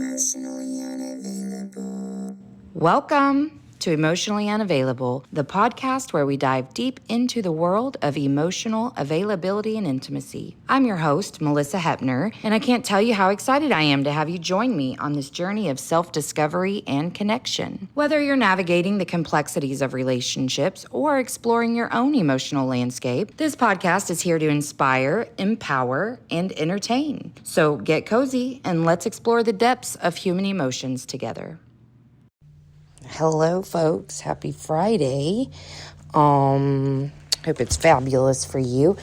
Emotionally unavailable. Welcome to Emotionally Unavailable, the podcast where we dive deep into the world of emotional availability and intimacy. I'm your host, Melissa Hepner, and I can't tell you how excited I am to have you join me on this journey of self-discovery and connection. Whether you're navigating the complexities of relationships or exploring your own emotional landscape, this podcast is here to inspire, empower, and entertain. So get cozy and let's explore the depths of human emotions together. Hello, folks. Happy Friday. Hope it's fabulous for you.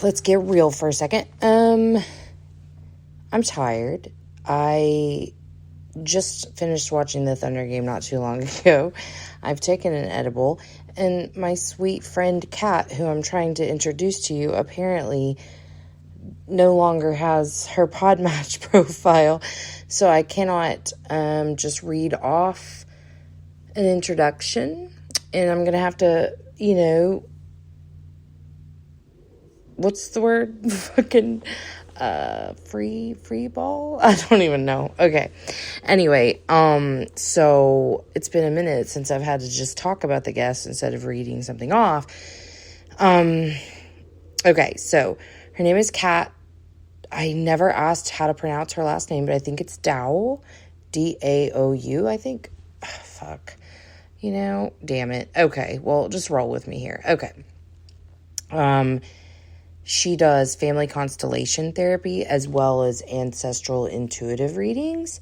Let's get real for a second. I'm tired. I just finished watching the Thunder game not too long ago. I've taken an edible, and my sweet friend Kat, who I'm trying to introduce to you, apparently no longer has her Podmatch profile, so I cannot just read off an introduction, and I'm gonna have to, what's the word? Fucking free ball? I don't even know. Okay. Anyway, so it's been a minute since I've had to just talk about the guest instead of reading something off. Okay, so her name is Kat. I never asked how to pronounce her last name, but I think it's Dao, D-A-O-U, I think. Fuck. Damn it. Okay, well, just roll with me here. Okay. She does family constellation therapy as well as ancestral intuitive readings.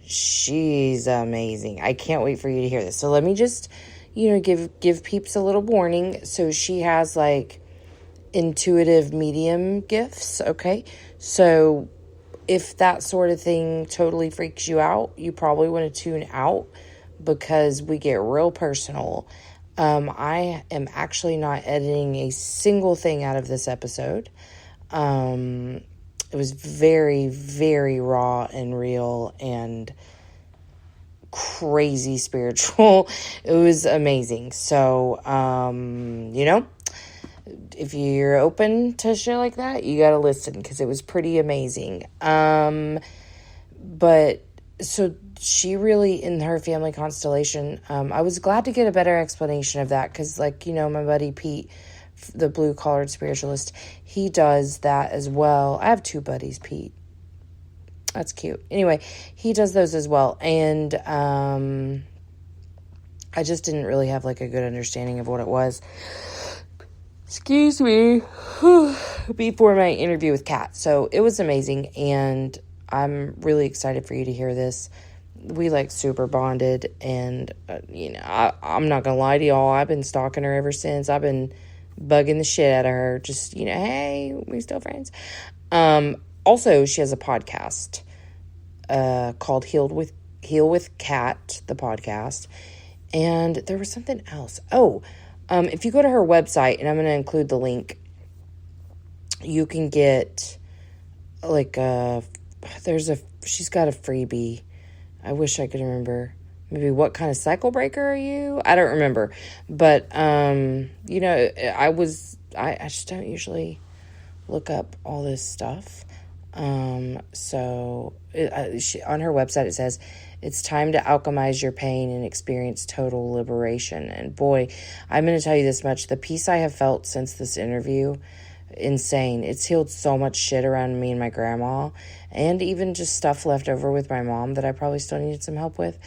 She's amazing. I can't wait for you to hear this. So let me just, give peeps a little warning. So she has, intuitive medium gifts, okay? So if that sort of thing totally freaks you out, you probably want to tune out because we get real personal. I am actually not editing a single thing out of this episode. It was very, very raw and real and crazy spiritual. It was amazing. So, if you're open to shit like that, you gotta listen because it was pretty amazing. But so she really, in her family constellation, I was glad to get a better explanation of that because, my buddy Pete, the blue-collared spiritualist, he does that as well. I have two buddies, Pete. That's cute. Anyway, he does those as well. And I just didn't really have, a good understanding of what it was. Excuse me, before my interview with Kat. So it was amazing, and I'm really excited for you to hear this. We super bonded, and I'm not gonna lie to y'all, I've been stalking her ever since. I've been bugging the shit out of her, just hey, we still friends. Also, she has a podcast called Heal with Kat, the podcast, and there was something else. If you go to her website, and I'm going to include the link, you can get, she's got a freebie. I wish I could remember. Maybe what kind of cycle breaker are you? I don't remember. But, I just don't usually look up all this stuff. On her website, it says, it's time to alchemize your pain and experience total liberation. And boy, I'm going to tell you this much. The peace I have felt since this interview, insane. It's healed so much shit around me and my grandma, and even just stuff left over with my mom that I probably still needed some help with.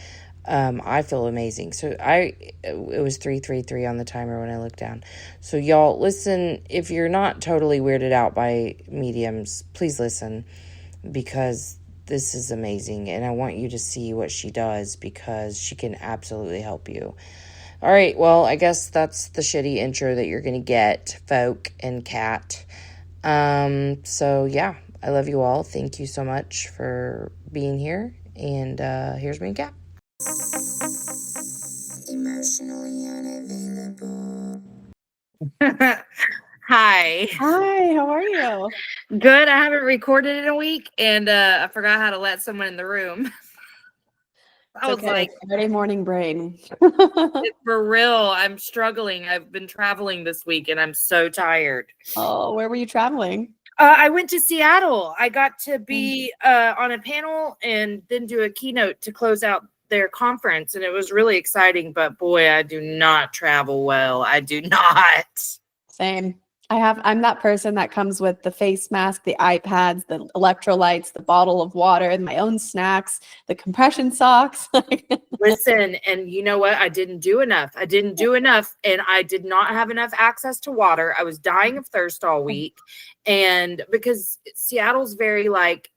I feel amazing. So it was 333 on the timer when I looked down. So y'all listen, if you're not totally weirded out by mediums, please listen because this is amazing. And I want you to see what she does because she can absolutely help you. All right. Well, I guess that's the shitty intro that you're going to get, folk and Kat. So yeah, I love you all. Thank you so much for being here. And, here's me and Kat. Emotionally unavailable. Hi. Hi, how are you? Good. I haven't recorded in a week, and I forgot how to let someone in the room. I was like, Friday morning brain. for real, I'm struggling. I've been traveling this week, and I'm so tired. Oh, where were you traveling? I went to Seattle. I got to be on a panel and then do a keynote to close out their conference, and it was really exciting. But boy, I do not travel well. I do not. Same. I'm that person that comes with the face mask, the iPads, the electrolytes, the bottle of water, and my own snacks, the compression socks. Listen, and you know what? I didn't do enough. I didn't do enough, and I did not have enough access to water. I was dying of thirst all week, and because Seattle's very like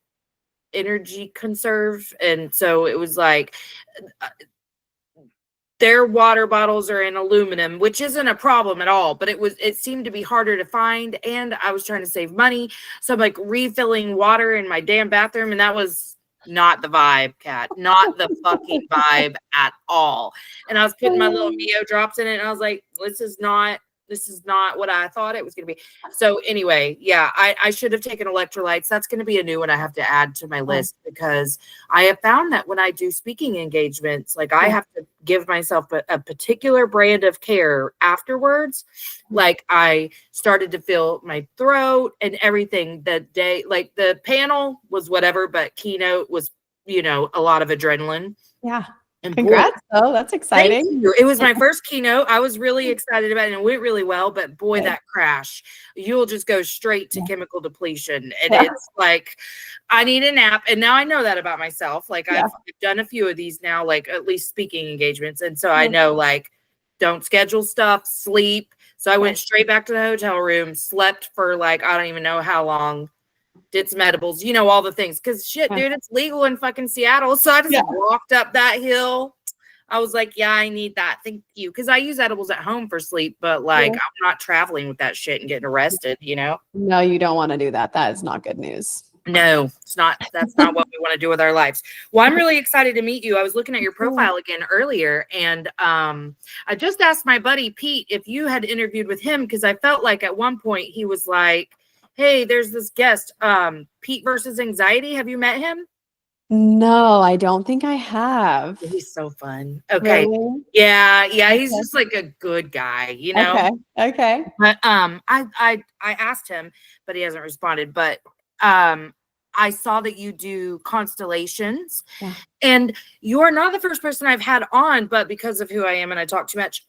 energy conserve, and so it was like their water bottles are in aluminum, which isn't a problem at all, but it seemed to be harder to find, and I was trying to save money, so I'm like refilling water in my damn bathroom, and that was not the vibe, Kat. Not the fucking vibe at all. And I was putting my little Mio drops in it, and I was like, this is not what I thought it was going to be. So anyway, yeah, I should have taken electrolytes. That's going to be a new one I have to add to my list, because I have found that when I do speaking engagements, like I have to give myself a particular brand of care afterwards. Like I started to feel my throat and everything that day. Like the panel was whatever, but keynote was, a lot of adrenaline. Yeah. And congrats. Oh, that's exciting. Thank you. It was my first keynote. I was really excited about it, and it went really well, but boy, that crash, you'll just go straight to chemical depletion. And it's like, I need a nap. And now I know that about myself. Like I've done a few of these now, like at least speaking engagements. And so I know, like, don't schedule stuff, sleep. So I went straight back to the hotel room, slept for like, I don't even know how long, did some edibles, all the things. Cause shit, dude, it's legal in fucking Seattle. So I just walked up that hill. I was like, yeah, I need that. Thank you. Cause I use edibles at home for sleep, but like I'm not traveling with that shit and getting arrested, No, you don't want to do that. That is not good news. No, that's not what we want to do with our lives. Well, I'm really excited to meet you. I was looking at your profile again earlier, and I just asked my buddy Pete if you had interviewed with him, because I felt like at one point he was like, hey, there's this guest, Pete versus Anxiety. Have you met him? No, I don't think I have. He's so fun. Okay. Really? Yeah. He's just like a good guy, Okay. But I asked him, but he hasn't responded. But I saw that you do constellations, and you're not the first person I've had on, but because of who I am and I talk too much,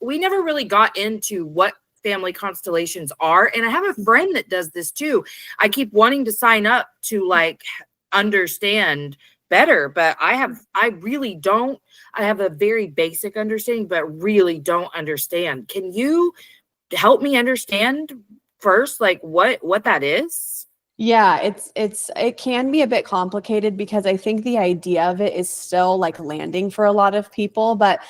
we never really got into what family constellations are. And I have a friend that does this too. I keep wanting to sign up to like understand better, but I really don't. I have a very basic understanding, but really don't understand. Can you help me understand first, like what that is? Yeah, it can be a bit complicated, because I think the idea of it is still like landing for a lot of people, but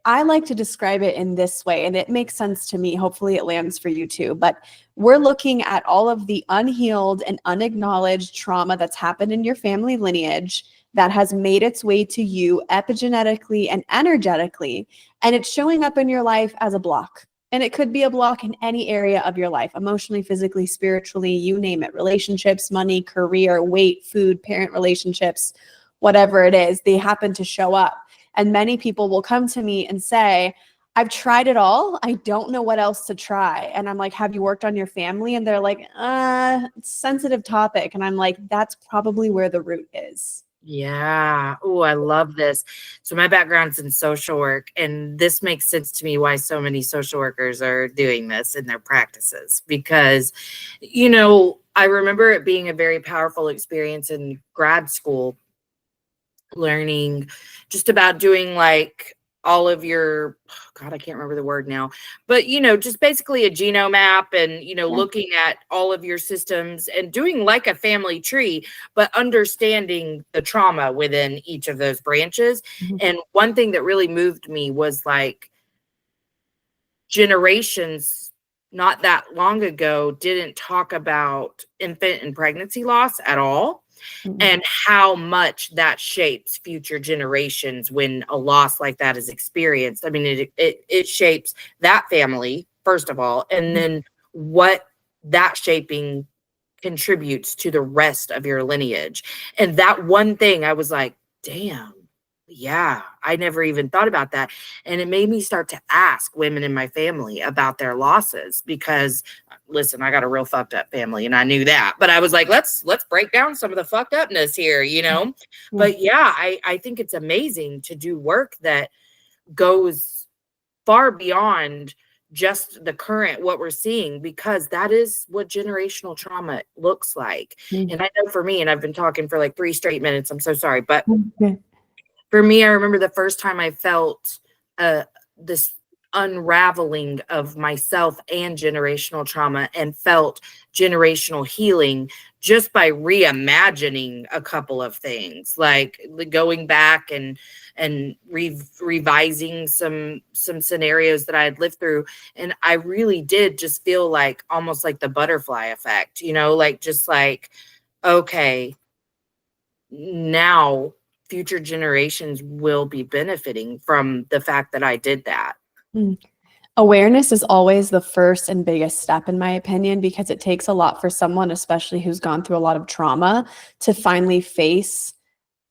I like to describe it in this way, and it makes sense to me. Hopefully it lands for you too. But we're looking at all of the unhealed and unacknowledged trauma that's happened in your family lineage that has made its way to you epigenetically and energetically, and it's showing up in your life as a block. And it could be a block in any area of your life, emotionally, physically, spiritually, you name it, relationships, money, career, weight, food, parent relationships, whatever it is, they happen to show up. And many people will come to me and say, I've tried it all. I don't know what else to try. And I'm like, have you worked on your family? And they're like, it's a sensitive topic. And I'm like, that's probably where the root is. Yeah. Oh, I love this. So my background's in social work, and this makes sense to me why so many social workers are doing this in their practices, because, I remember it being a very powerful experience in grad school, learning just about doing like all of your, God, I can't remember the word now, but, just basically a genome map, and, looking at all of your systems and doing like a family tree, but understanding the trauma within each of those branches. And one thing that really moved me was like generations not that long ago didn't talk about infant and pregnancy loss at all. And how much that shapes future generations when a loss like that is experienced. I mean, it shapes that family, first of all, and then what that shaping contributes to the rest of your lineage. And that one thing, I was like, damn, yeah, I never even thought about that. And it made me start to ask women in my family about their losses because listen, I got a real fucked up family and I knew that. But I was like, let's break down some of the fucked upness here, you know? Yeah. But yeah, I think it's amazing to do work that goes far beyond just the current what we're seeing, because that is what generational trauma looks like. Mm. And I know for me, and I've been talking for like 3 straight minutes, I'm so sorry, but Yeah. for me, I remember the first time I felt this unraveling of myself and generational trauma, and felt generational healing just by reimagining a couple of things, like going back and revising some scenarios that I had lived through. And I really did just feel like almost like the butterfly effect, you know, like just like, okay, now future generations will be benefiting from the fact that I did that. Mm. Awareness is always the first and biggest step, in my opinion, because it takes a lot for someone, especially who's gone through a lot of trauma, to finally face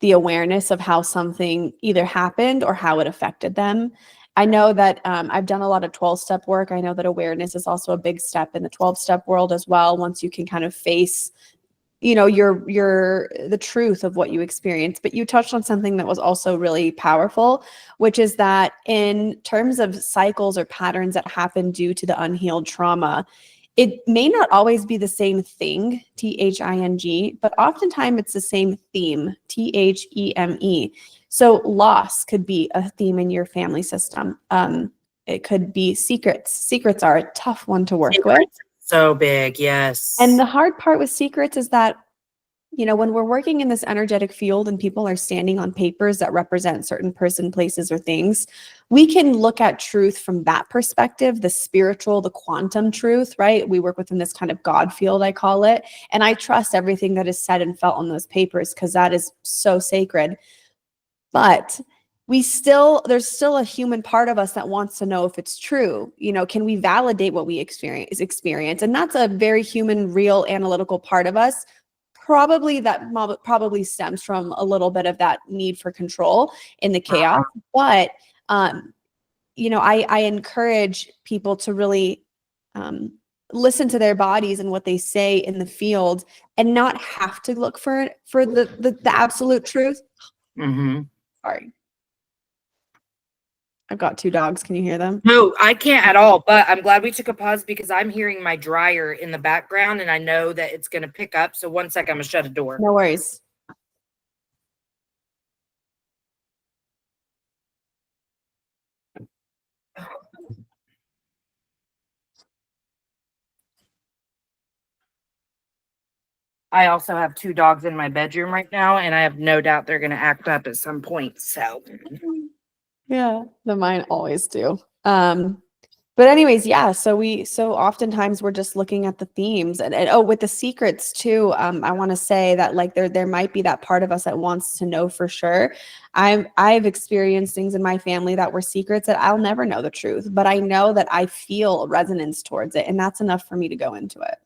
the awareness of how something either happened or how it affected them. I know that I've done a lot of 12-step work. I know that awareness is also a big step in the 12-step world as well. Once you can kind of face, you know, your the truth of what you experienced. But you touched on something that was also really powerful, which is that in terms of cycles or patterns that happen due to the unhealed trauma, it may not always be the same thing, THING, but oftentimes it's the same theme, THEME. So loss could be a theme in your family system. It could be secrets. Secrets are a tough one to work with. Secrets so big, And yes. the hard part with secrets is that, you know, when we're working in this energetic field and people are standing on papers that represent certain person, places, or things, we can look at truth from that perspective, the spiritual, the quantum truth, right? We work within this kind of God field, I call it. And I trust everything that is said and felt on those papers because that is so sacred. But there's still a human part of us that wants to know if it's true. You know, can we validate what we experience? And that's a very human, real, analytical part of us. Probably stems from a little bit of that need for control in the chaos. But you know, I encourage people to really um, listen to their bodies and what they say in the field, and not have to look for the absolute truth. Mm-hmm. Sorry. I've got 2 dogs. Can you hear them? No, I can't at all, but I'm glad we took a pause because I'm hearing my dryer in the background and I know that it's going to pick up. So one second, I'm going to shut a door. No worries. I also have 2 dogs in my bedroom right now, and I have no doubt they're going to act up at some point. So, Yeah, the mine always do. But anyways, yeah, so oftentimes we're just looking at the themes, and oh, with the secrets too. I want to say that like there might be that part of us that wants to know for sure. I've experienced things in my family that were secrets that I'll never know the truth, but I know that I feel resonance towards it, and that's enough for me to go into it.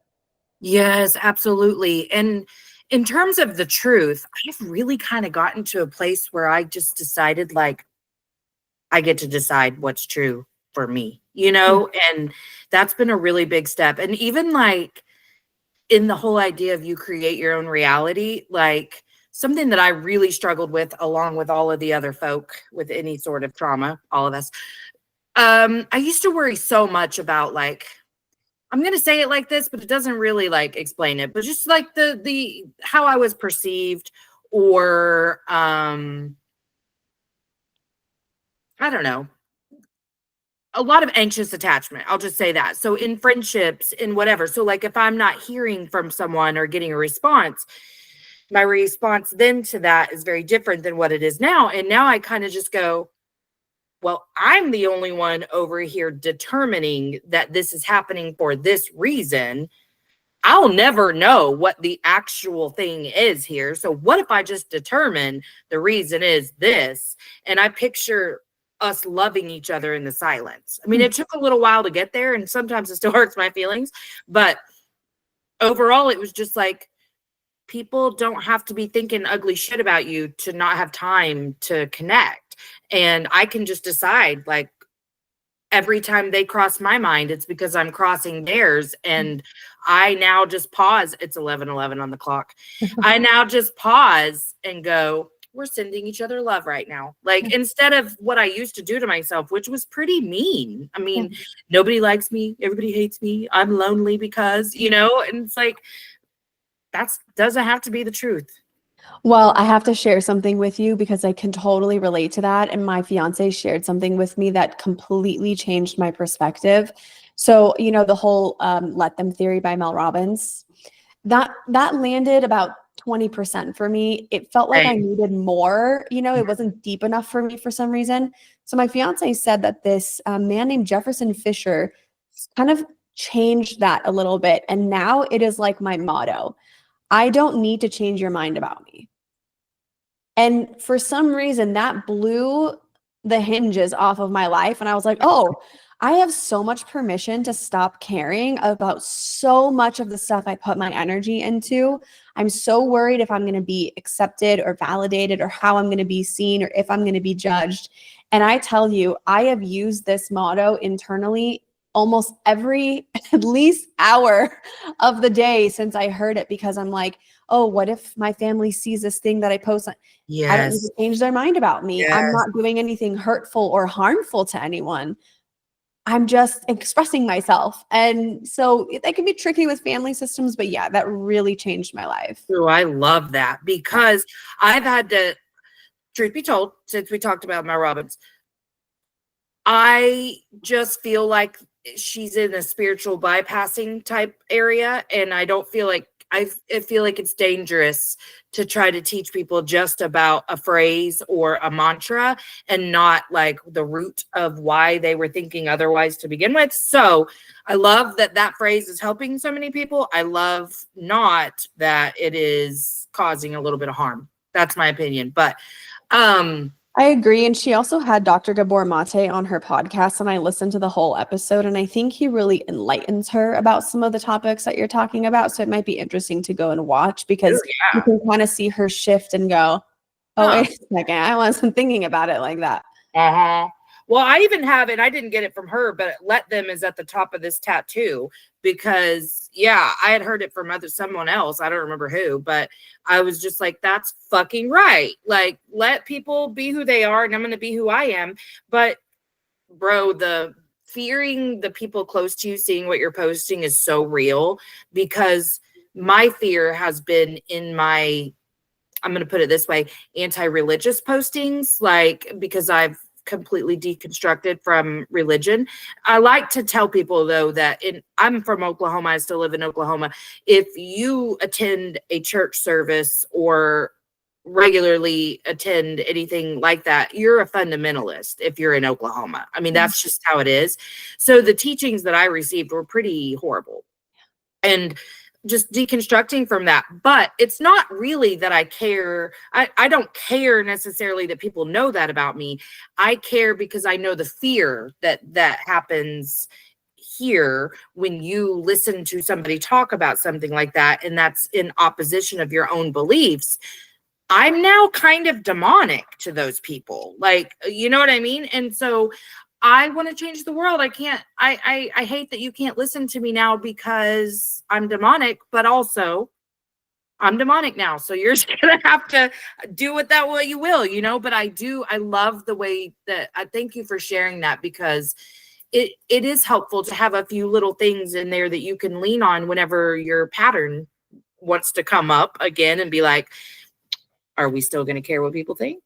yes, absolutely. And in terms of the truth, I've really kind of gotten to a place where I just decided like I get to decide what's true for me, you know? And that's been a really big step. And even like in the whole idea of you create your own reality, like something that I really struggled with along with all of the other folk with any sort of trauma, all of us. I used to worry so much about like, I'm going to say it like this, but it doesn't really like explain it, but just like the how I was perceived, or I don't know, a lot of anxious attachment. I'll just say that. So in friendships, in whatever. So like if I'm not hearing from someone or getting a response, my response then to that is very different than what it is now. And now I kind of just go, well, I'm the only one over here determining that this is happening for this reason. I'll never know what the actual thing is here. So what if I just determine the reason is this? And I picture us loving each other in the silence. I mean, it took a little while to get there, and sometimes it still hurts my feelings, but overall, it was just like, people don't have to be thinking ugly shit about you to not have time to connect. And I can just decide, like, every time they cross my mind, it's because I'm crossing theirs. And I now just pause. It's 11:11 on the clock. I now just pause and go, we're sending each other love right now. Like, instead of what I used to do to myself, which was pretty mean. I mean, nobody likes me. Everybody hates me. I'm lonely because, and it's like, that's doesn't have to be the truth. Well, I have to share something with you because I can totally relate to that. And my fiance shared something with me that completely changed my perspective. So, the whole let them theory by Mel Robbins, that landed about 20% for me. It felt like I Right. needed more, it wasn't deep enough for me for some reason. So my fiance said that this man named Jefferson Fisher kind of changed that a little bit. And now it is like my motto. I don't need to change your mind about me. And for some reason, that blew the hinges off of my life. And I was like, oh, I have so much permission to stop caring about so much of the stuff I put my energy into. I'm so worried if I'm going to be accepted or validated or how I'm going to be seen or if I'm going to be judged. And I tell you, I have used this motto internally almost every at least hour of the day since I heard it, because I'm like, oh, what if my family sees this thing that I post? I don't need Yes. to change their mind about me. I'm Yes. not doing anything hurtful or harmful to anyone. I'm just expressing myself. And so that can be tricky with family systems, but yeah, that really changed my life. Oh, I love that Yeah. because I've had to, truth be told, since we talked about Mel Robbins, I just feel like she's in a spiritual bypassing type area. And I don't feel like I feel like it's dangerous to try to teach people just about a phrase or a mantra and not like the root of why they were thinking otherwise to begin with. So I love that that phrase is helping so many people. I love not that it is causing a little bit of harm. That's my opinion. But I agree. And she also had Dr. Gabor Mate on her podcast, and I listened to the whole episode. And I think he really enlightens her about some of the topics that you're talking about. So it might be interesting to go and watch oh, because you yeah. can kind of see her shift and go, oh, Huh. wait a second, I wasn't thinking about it like that. Uh-huh. Well, I even have it. I didn't get it from her, but let them is at the top of this tattoo because yeah, I had heard it from someone else. I don't remember who, but I was just like, that's fucking right. Like, let people be who they are, and I'm gonna be who I am. But bro, the fearing the people close to you seeing what you're posting is so real because my fear has been in my, I'm going to put it this way, anti-religious postings, like because I've completely deconstructed from religion. I like to tell people though that I'm from Oklahoma. I still live in Oklahoma. If you attend a church service or regularly attend anything like that, you're a fundamentalist if you're in Oklahoma. I mean, that's just how it is. So the teachings that I received were pretty horrible. And just deconstructing from that. But it's not really that I care. I don't care necessarily that people know that about me. I care because I know the fear that happens here when you listen to somebody talk about something like that, and that's in opposition of your own beliefs. I'm now kind of demonic to those people. Like, you know what I mean? And so I want to change the world. I can't, I hate that you can't listen to me now because I'm demonic, but also I'm demonic now. So you're just gonna have to do with that what you will. But I love the way that I thank you for sharing that because it is helpful to have a few little things in there that you can lean on whenever your pattern wants to come up again and be like, are we still going to care what people think?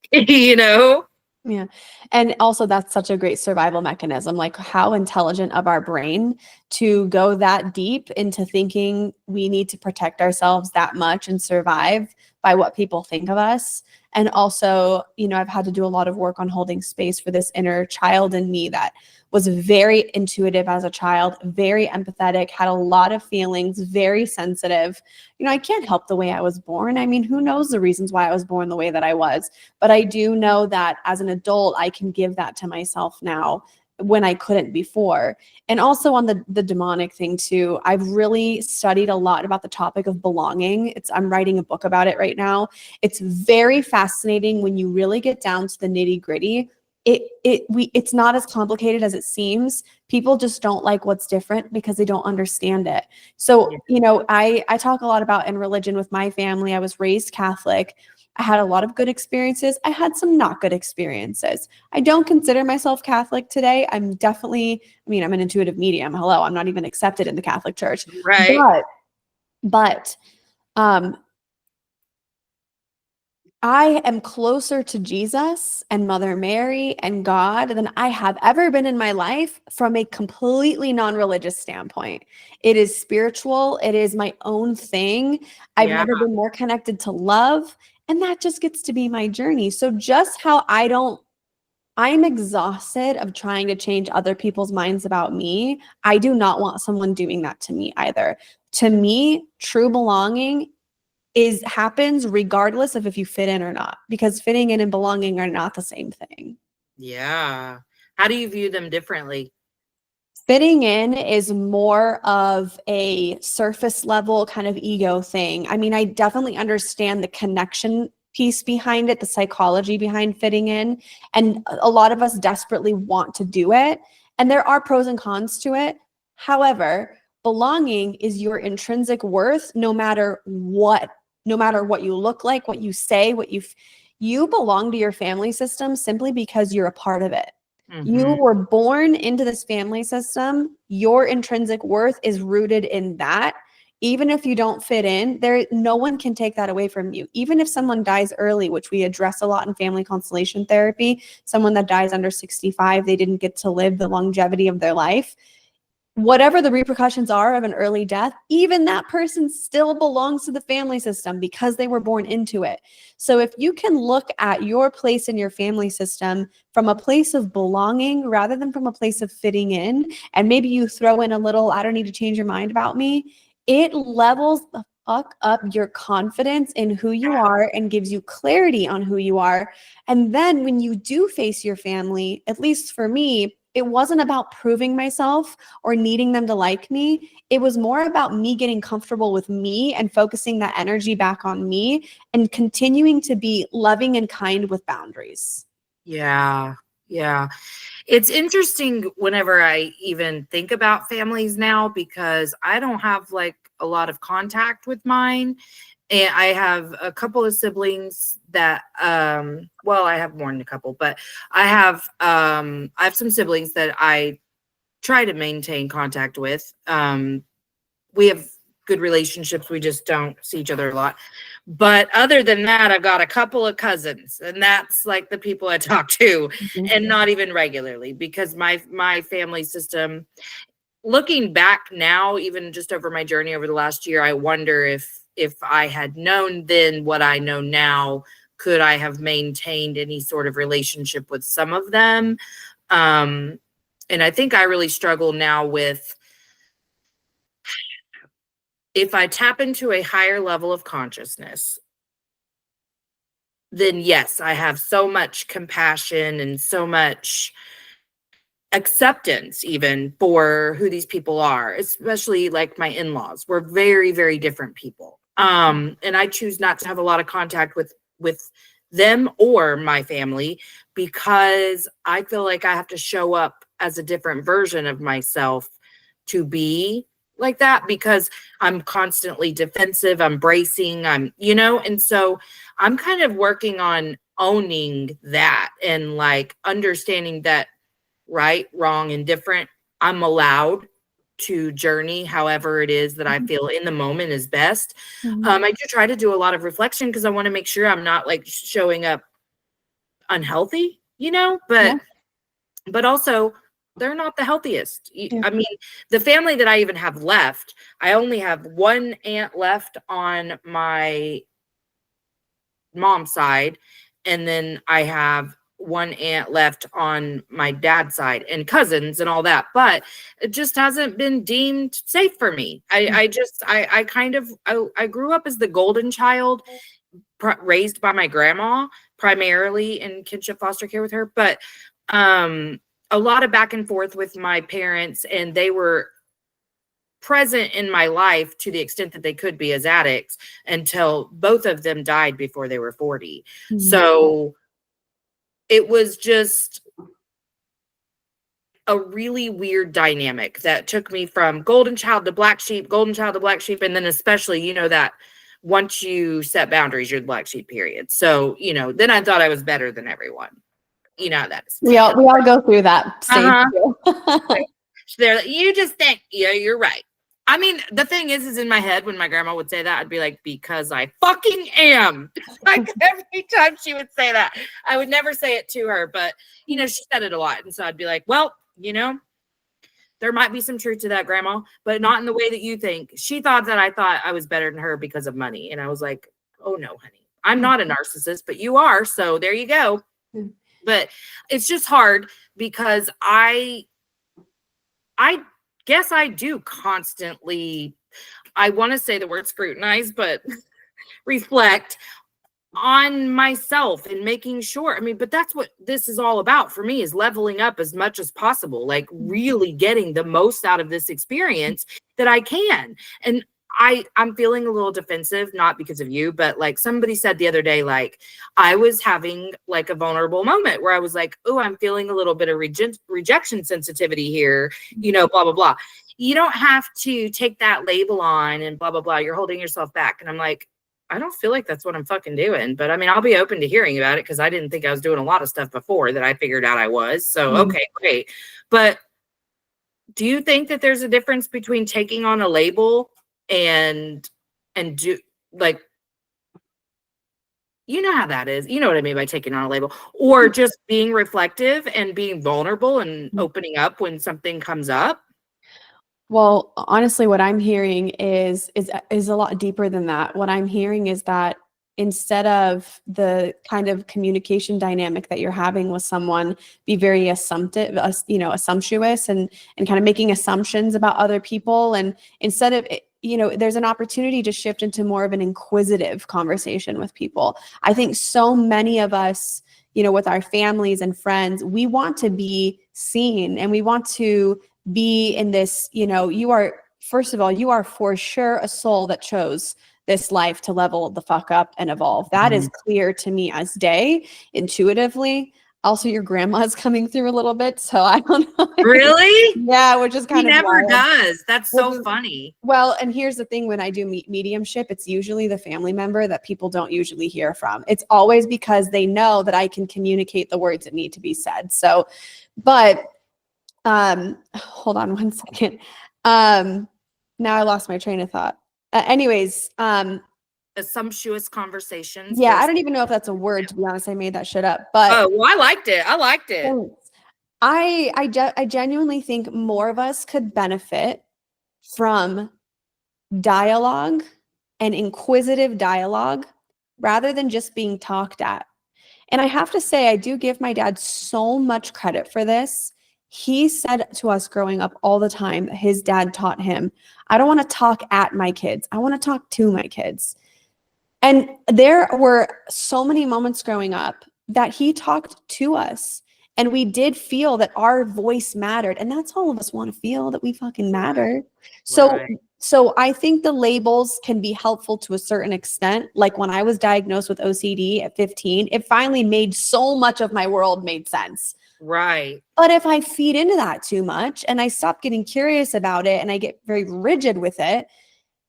Yeah. And also that's such a great survival mechanism. Like how intelligent of our brain to go that deep into thinking we need to protect ourselves that much and survive by what people think of us. And also, I've had to do a lot of work on holding space for this inner child in me that was very intuitive as a child, very empathetic, had a lot of feelings, very sensitive. I can't help the way I was born. I mean, who knows the reasons why I was born the way that I was? But I do know that as an adult, I can give that to myself now when I couldn't before. And also on the demonic thing too, I've really studied a lot about the topic of belonging. I'm writing a book about it right now. It's very fascinating when you really get down to the nitty-gritty. It's not as complicated as it seems. People just don't like what's different because they don't understand it. So, I talk a lot about in religion with my family. I was raised Catholic. I had a lot of good experiences. I had some not good experiences. I don't consider myself Catholic today. I'm an intuitive medium. Hello, I'm not even accepted in the Catholic Church. Right. But I am closer to Jesus and Mother Mary and God than I have ever been in my life from a completely non-religious standpoint. It is spiritual. It is my own thing. I've Yeah. never been more connected to love, and that just gets to be my journey. So just how I'm exhausted of trying to change other people's minds about me. I do not want someone doing that to me either. To me, true belonging happens regardless of if you fit in or not, because fitting in and belonging are not the same thing. Yeah. How do you view them differently? Fitting in is more of a surface level kind of ego thing. I mean, I definitely understand the connection piece behind it, the psychology behind fitting in, and a lot of us desperately want to do it, and there are pros and cons to it. However, belonging is your intrinsic worth no matter what, you look like, what you say, you belong to your family system simply because you're a part of it. You were born into this family system. Your intrinsic worth is rooted in that. Even if you don't fit in, no one can take that away from you. Even if someone dies early, which we address a lot in family constellation therapy, someone that dies under 65, they didn't get to live the longevity of their life. Whatever the repercussions are of an early death, even that person still belongs to the family system because they were born into it. So if you can look at your place in your family system from a place of belonging rather than from a place of fitting in, and maybe you throw in a little, I don't need to change your mind about me, it levels the fuck up your confidence in who you are and gives you clarity on who you are. And then when you do face your family, at least for me, it wasn't about proving myself or needing them to like me. It was more about me getting comfortable with me and focusing that energy back on me and continuing to be loving and kind with boundaries. Yeah. Yeah. It's interesting whenever I even think about families now because I don't have like a lot of contact with mine. And I have a couple of siblings that I have more than a couple, but I have some siblings that I try to maintain contact with. We have good relationships. We just don't see each other a lot. But other than that, I've got a couple of cousins, and that's like the people I talk to, and not even regularly because my family system, looking back now, even just over my journey over the last year, I wonder if I had known then what I know now, could I have maintained any sort of relationship with some of them? And I think I really struggle now with, if I tap into a higher level of consciousness, then yes, I have so much compassion and so much acceptance even for who these people are, especially like my in-laws. We're very, very different people. And I choose not to have a lot of contact with them or my family because I feel like I have to show up as a different version of myself to be like that because I'm constantly defensive, I'm bracing, and so I'm kind of working on owning that and like understanding that right, wrong, and different, I'm allowed to journey however it is that I feel in the moment is best. I do try to do a lot of reflection because I want to make sure I'm not like showing up unhealthy, but also they're not the healthiest. I mean, the family that I even have left, I only have one aunt left on my mom's side, and then I have one aunt left on my dad's side and cousins and all that, but it just hasn't been deemed safe for me. I kind of I grew up as the golden child, raised by my grandma primarily in kinship foster care with her, but a lot of back and forth with my parents, and they were present in my life to the extent that they could be as addicts until both of them died before they were 40. Mhm. So it was just a really weird dynamic that took me from golden child to black sheep, golden child to black sheep. And then especially, you know, that once you set boundaries, you're the black sheep, period. So, you know, then I thought I was better than everyone. You know how that is. We all go through that stage. They're like, you just think, yeah, you're right. I mean, the thing is in my head, when my grandma would say that, I'd be like, because I fucking am. Like every time she would say that, I would never say it to her, but you know, she said it a lot. And so I'd be like, well, you know, there might be some truth to that, grandma, but not in the way that you think. She thought that I thought I was better than her because of money. And I was like, oh no, honey, I'm not a narcissist, but you are. So there you go. But it's just hard because I guess I do constantly, I want to say the word scrutinize, but reflect on myself and making sure. I mean, but that's what this is all about for me, is leveling up as much as possible, like really getting the most out of this experience that I can. And I'm feeling a little defensive, not because of you, but like somebody said the other day, like I was having like a vulnerable moment where I was like, oh, I'm feeling a little bit of rejection sensitivity here, you know, blah, blah, blah. You don't have to take that label on and blah, blah, blah. You're holding yourself back. And I'm like, I don't feel like that's what I'm fucking doing, but I mean, I'll be open to hearing about it because I didn't think I was doing a lot of stuff before that I figured out I was. So, okay, great. But do you think that there's a difference between taking on a label and do like, you know how that is, you know what I mean by taking on a label, or just being reflective and being vulnerable and opening up when something comes up? Well, honestly, what I'm hearing is a lot deeper than that. What I'm hearing is that instead of the kind of communication dynamic that you're having with someone be very assumptive, you know, assumptuous and kind of making assumptions about other people, and instead of, you know, there's an opportunity to shift into more of an inquisitive conversation with people. I think so many of us, you know, with our families and friends, we want to be seen and we want to be in this, you know, you are, first of all, you are for sure a soul that chose this life to level the fuck up and evolve. That is clear to me as day, intuitively. Also, your grandma's coming through a little bit, so I don't know. Really? Yeah, which is kind He of never wild. does. That's so funny. Well, and here's the thing, when I do mediumship, it's usually the family member that people don't usually hear from. It's always because they know that I can communicate the words that need to be said. So, but hold on one second. Now I lost my train of thought. Anyways, Assumptuous conversations. yeah, I don't even know if that's a word, to be honest. I made that shit up, but oh, well, I liked it. I genuinely think more of us could benefit from dialogue and inquisitive dialogue rather than just being talked at. And I have to say, I do give my dad so much credit for this. He said to us growing up all the time, his dad taught him, I don't want to talk at my kids. I want to talk to my kids. And there were so many moments growing up that he talked to us. And we did feel that our voice mattered. And that's all of us want to feel, that we fucking matter. So I think the labels can be helpful to a certain extent. Like when I was diagnosed with OCD at 15, it finally made so much of my world made sense. Right. But if I feed into that too much and I stop getting curious about it and I get very rigid with it,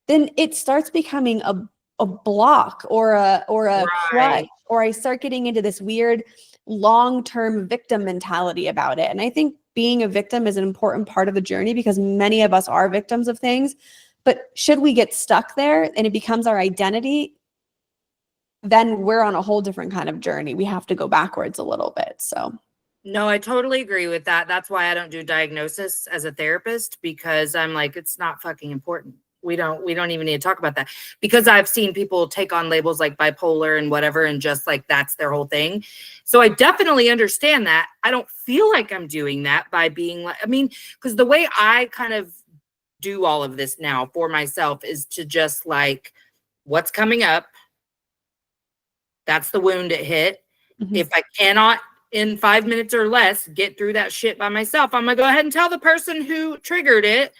then it starts becoming a block or a crutch, or I start getting into this weird long-term victim mentality about it. And I think being a victim is an important part of the journey because many of us are victims of things. But should we get stuck there and it becomes our identity, then we're on a whole different kind of journey. We have to go backwards a little bit. So no, I totally agree with that. That's why I don't do diagnosis as a therapist, because I'm like, it's not fucking important. We don't even need to talk about that, because I've seen people take on labels like bipolar and whatever, and just like that's their whole thing. So I definitely understand that. I don't feel like I'm doing that by being like, I mean, because the way I kind of do all of this now for myself is to just like, what's coming up? That's the wound it hit. If I cannot in 5 minutes or less get through that shit by myself. I'm gonna go ahead and tell the person who triggered it,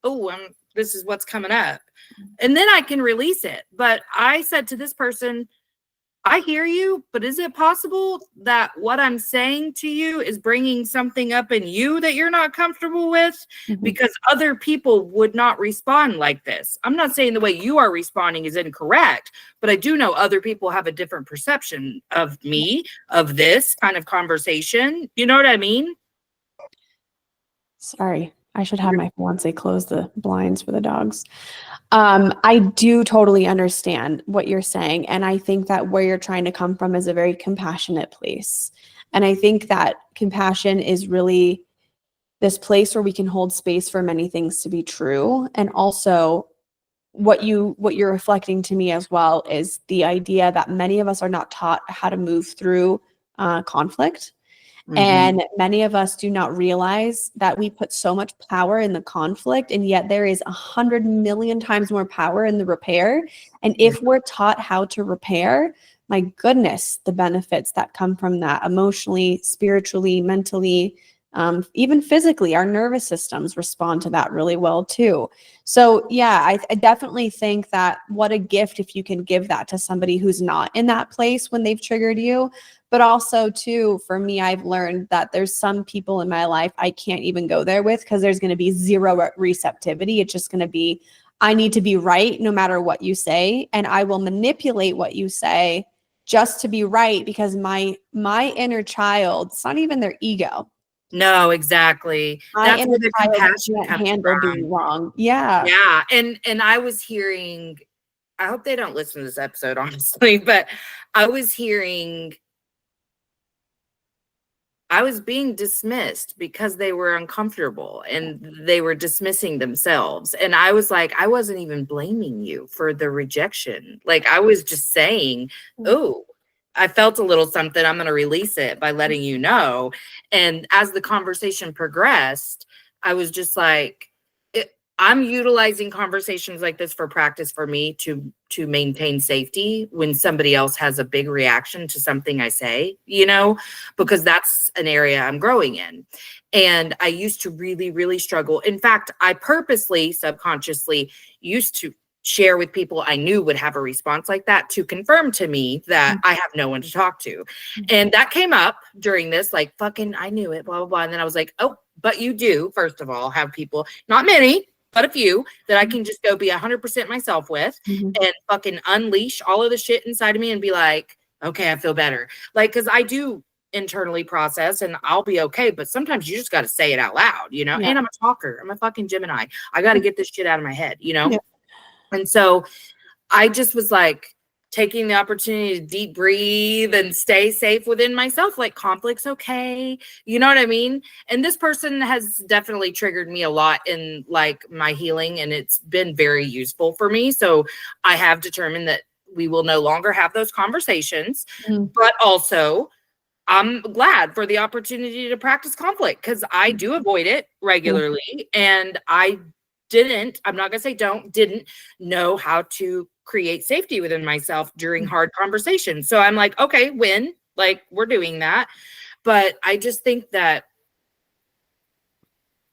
oh, this is what's coming up. And then I can release it. But I said to this person, I hear you, but is it possible that what I'm saying to you is bringing something up in you that you're not comfortable with? Because other people would not respond like this. I'm not saying the way you are responding is incorrect, but I do know other people have a different perception of me, of this kind of conversation. You know what I mean? Sorry, I should have my fiance close the blinds for the dogs. I do totally understand what you're saying. And I think that where you're trying to come from is a very compassionate place. And I think that compassion is really this place where we can hold space for many things to be true. And also what you're reflecting to me as well is the idea that many of us are not taught how to move through conflict. And many of us do not realize that we put so much power in the conflict, and yet there is 100 million times more power in the repair. And if we're taught how to repair, my goodness, the benefits that come from that emotionally, spiritually, mentally, even physically, our nervous systems respond to that really well too. So yeah, I definitely think that what a gift if you can give that to somebody who's not in that place when they've triggered you. But also too, for me, I've learned that there's some people in my life I can't even go there with because there's going to be zero receptivity. It's just going to be, I need to be right no matter what you say. And I will manipulate what you say just to be right because my inner child, it's not even their ego. No, exactly. My That's where the compassion can't comes handle from. being wrong. Yeah. Yeah. And I was hearing, I hope they don't listen to this episode, honestly, but I was hearing, I was being dismissed because they were uncomfortable and they were dismissing themselves. And I was like, I wasn't even blaming you for the rejection. Like, I was just saying, oh, I felt a little something. I'm going to release it by letting you know. And as the conversation progressed, I was just like, I'm utilizing conversations like this for practice for me to maintain safety when somebody else has a big reaction to something I say, you know, because that's an area I'm growing in. And I used to really, really struggle. In fact, I purposely, subconsciously used to share with people I knew would have a response like that to confirm to me that I have no one to talk to. And that came up during this, like, fucking, I knew it, blah, blah, blah. And then I was like, oh, but you do, first of all, have people, not many, but a few that I can just go be 100% myself with and fucking unleash all of the shit inside of me and be like, okay, I feel better. Like, cause I do internally process and I'll be okay. But sometimes you just got to say it out loud, you know, and I'm a talker. I'm a fucking Gemini. I got to get this shit out of my head, you know? And so I just was like, taking the opportunity to deep breathe and stay safe within myself. Like, conflict's okay. You know what I mean? And this person has definitely triggered me a lot in like my healing, and it's been very useful for me. So I have determined that we will no longer have those conversations, but also I'm glad for the opportunity to practice conflict because I do avoid it regularly. And I'm not going to say didn't know how to create safety within myself during hard conversations. So I'm like, okay, like we're doing that. But I just think that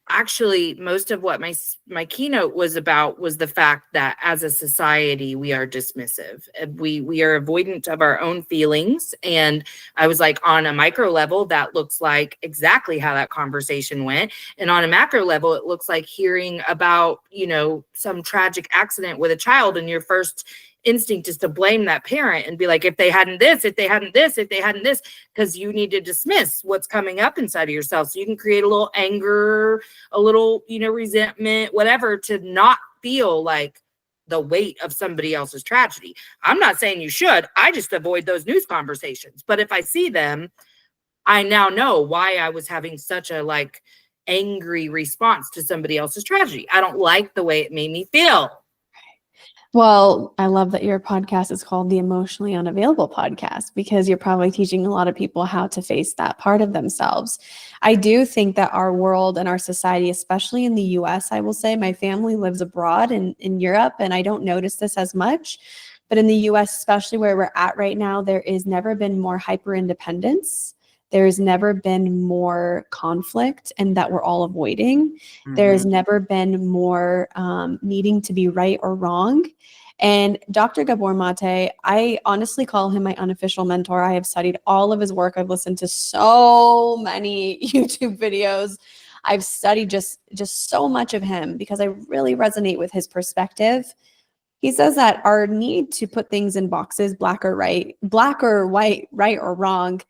actually most of what my keynote was about was the fact that as a society we are dismissive. We are avoidant of our own feelings. And I was like, on a micro level, that looks like exactly how that conversation went. And on a macro level, it looks like hearing about, you know, some tragic accident with a child, and your first instinct is to blame that parent and be like, if they hadn't this, because you need to dismiss what's coming up inside of yourself. So you can create a little anger, a little, you know, resentment, whatever, to not feel like the weight of somebody else's tragedy. I'm not saying you should. I just avoid those news conversations. But if I see them, I now know why I was having such a like angry response to somebody else's tragedy. I don't like the way it made me feel. Well, I love that your podcast is called the Emotionally Unavailable Podcast because you're probably teaching a lot of people how to face that part of themselves. I do think that our world and our society, especially in the US, I will say, my family lives abroad in Europe, and I don't notice this as much. But in the US, especially where we're at right now, there is never been more hyper independence. there's never been more conflict and that we're all avoiding. There's never been more needing to be right or wrong. And Dr. Gabor Mate, I honestly call him my unofficial mentor. I have studied all of his work. I've listened to so many YouTube videos. I've studied just so much of him because I really resonate with his perspective. He says that our need to put things in boxes, black or white, right or wrong,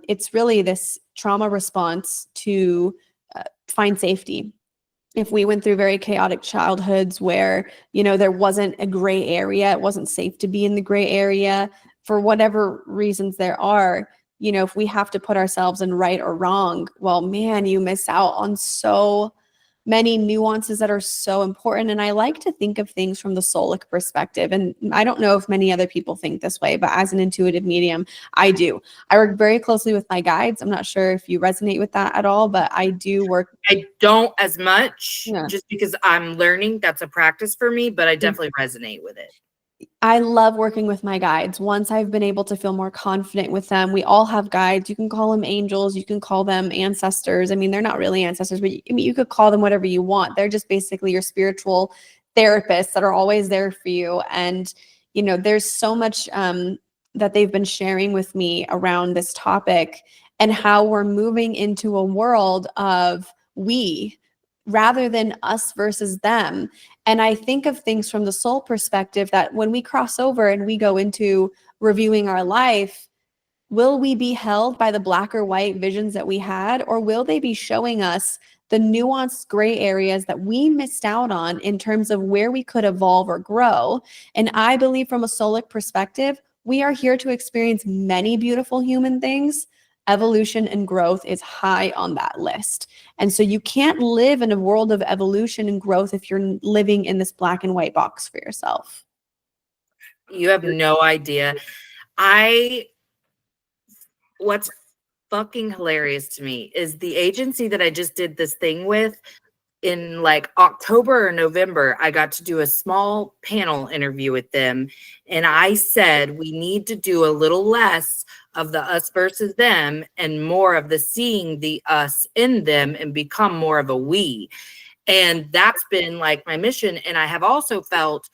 it's really this trauma response to find safety. If we went through very chaotic childhoods where, there wasn't a gray area, it wasn't safe to be in the gray area for whatever reasons there are, if we have to put ourselves in right or wrong, well, man, you miss out on so many nuances that are so important. And I like to think of things from the soulic perspective. And I don't know if many other people think this way, but as an intuitive medium, I do. I work very closely with my guides. I'm not sure if you resonate with that at all, but I do work. I don't as much, Yeah. just because I'm learning. That's a practice for me, but I definitely resonate with it. I love working with my guides. Once I've been able to feel more confident with them, we all have guides. You can call them angels, you can call them ancestors. I mean, they're not really ancestors, but you could call them whatever you want. They're just basically your spiritual therapists that are always there for you. And, there's so much that they've been sharing with me around this topic and how we're moving into a world of we rather than us versus them. And I think of things from the soul perspective that when we cross over and we go into reviewing our life, will we be held by the black or white visions that we had, or will they be showing us the nuanced gray areas that we missed out on in terms of where we could evolve or grow? And I believe from a soulic perspective, we are here to experience many beautiful human things. Evolution and growth is high on that list. And so you can't live in a world of evolution and growth if you're living in this black and white box for yourself. You have no idea. What's fucking hilarious to me is the agency that I just did this thing with in like October or November. I got to do a small panel interview with them. And I said, we need to do a little less of the us versus them and more of the seeing the us in them and become more of a we. And that's been like my mission. And I have also felt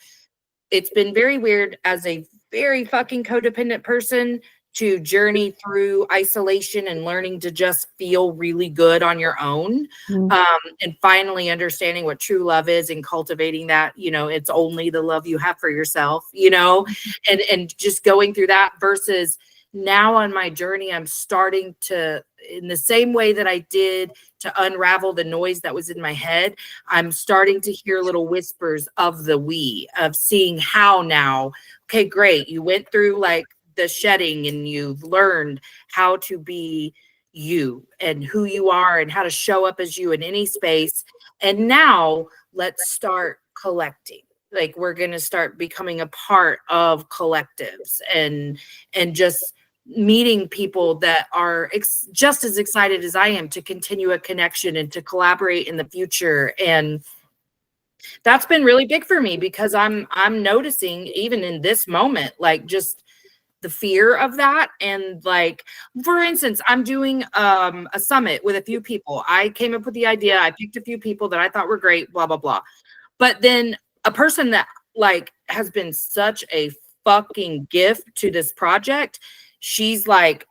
it's been very weird as a very fucking codependent person to journey through isolation and learning to just feel really good on your own. And finally understanding what true love is and cultivating that, it's only the love you have for yourself, and just going through that versus now on my journey, I'm starting to, in the same way that I did to unravel the noise that was in my head, I'm starting to hear little whispers of the we, of seeing how now, okay, great. You went through like the shedding and you've learned how to be you and who you are and how to show up as you in any space. And now let's start collecting. Like we're going to start becoming a part of collectives and just meeting people that are just as excited as I am to continue a connection and to collaborate in the future. And that's been really big for me because I'm noticing even in this moment, like just the fear of that. And like, for instance, I'm doing a summit with a few people. I came up with the idea. I picked a few people that I thought were great, blah, blah, blah. But then a person that like has been such a fucking gift to this project, she's like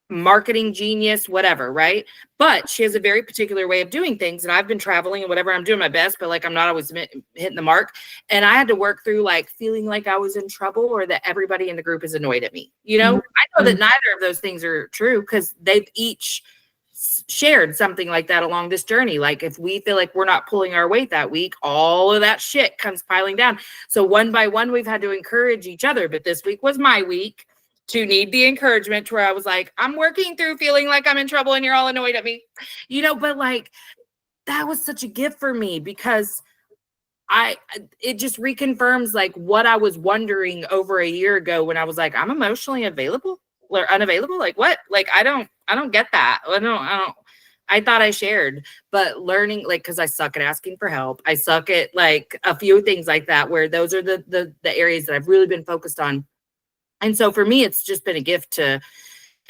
marketing genius, whatever, right? But she has a very particular way of doing things. And I've been traveling and whatever, I'm doing my best, but like I'm not always hitting the mark. And I had to work through like feeling like I was in trouble or that everybody in the group is annoyed at me. I know that neither of those things are true because they've each shared something like that along this journey. Like if we feel like we're not pulling our weight that week, all of that shit comes piling down. So one by one, we've had to encourage each other. But this week was my week to need the encouragement where I was like, I'm working through feeling like I'm in trouble and you're all annoyed at me, but like that was such a gift for me because it just reconfirms like what I was wondering over a year ago when I was like, I'm emotionally available or unavailable. Like what? Like, I don't get that. I thought I shared, but learning, like, cause I suck at asking for help. I suck at like a few things like that, where those are the areas that I've really been focused on. And so for me, it's just been a gift to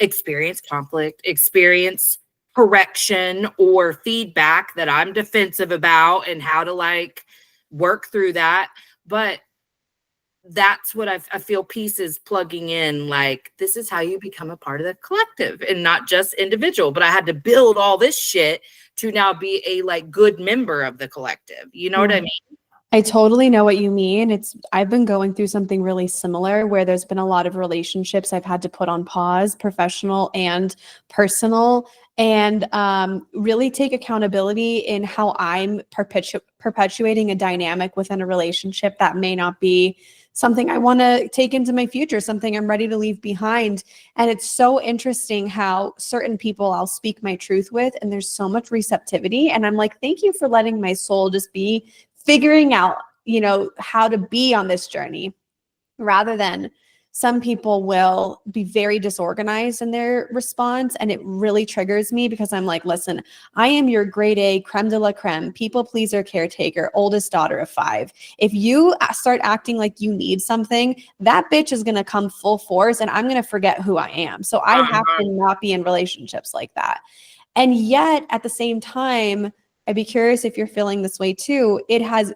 experience conflict, experience correction or feedback that I'm defensive about and how to like work through that. But that's what I feel peace is plugging in. Like, this is how you become a part of the collective and not just individual. But I had to build all this shit to now be a like good member of the collective. You know what I mean? I totally know what you mean. I've been going through something really similar where there's been a lot of relationships I've had to put on pause, professional and personal, and really take accountability in how I'm perpetuating a dynamic within a relationship that may not be something I want to take into my future, something I'm ready to leave behind. And it's so interesting how certain people I'll speak my truth with, and there's so much receptivity. And I'm like, thank you for letting my soul just be figuring out, how to be on this journey, rather than some people will be very disorganized in their response. And it really triggers me because I'm like, listen, I am your grade A creme de la creme, people pleaser, caretaker, oldest daughter of 5. If you start acting like you need something, that bitch is going to come full force and I'm going to forget who I am. So I have to not be in relationships like that. And yet at the same time, I'd be curious if you're feeling this way too. It has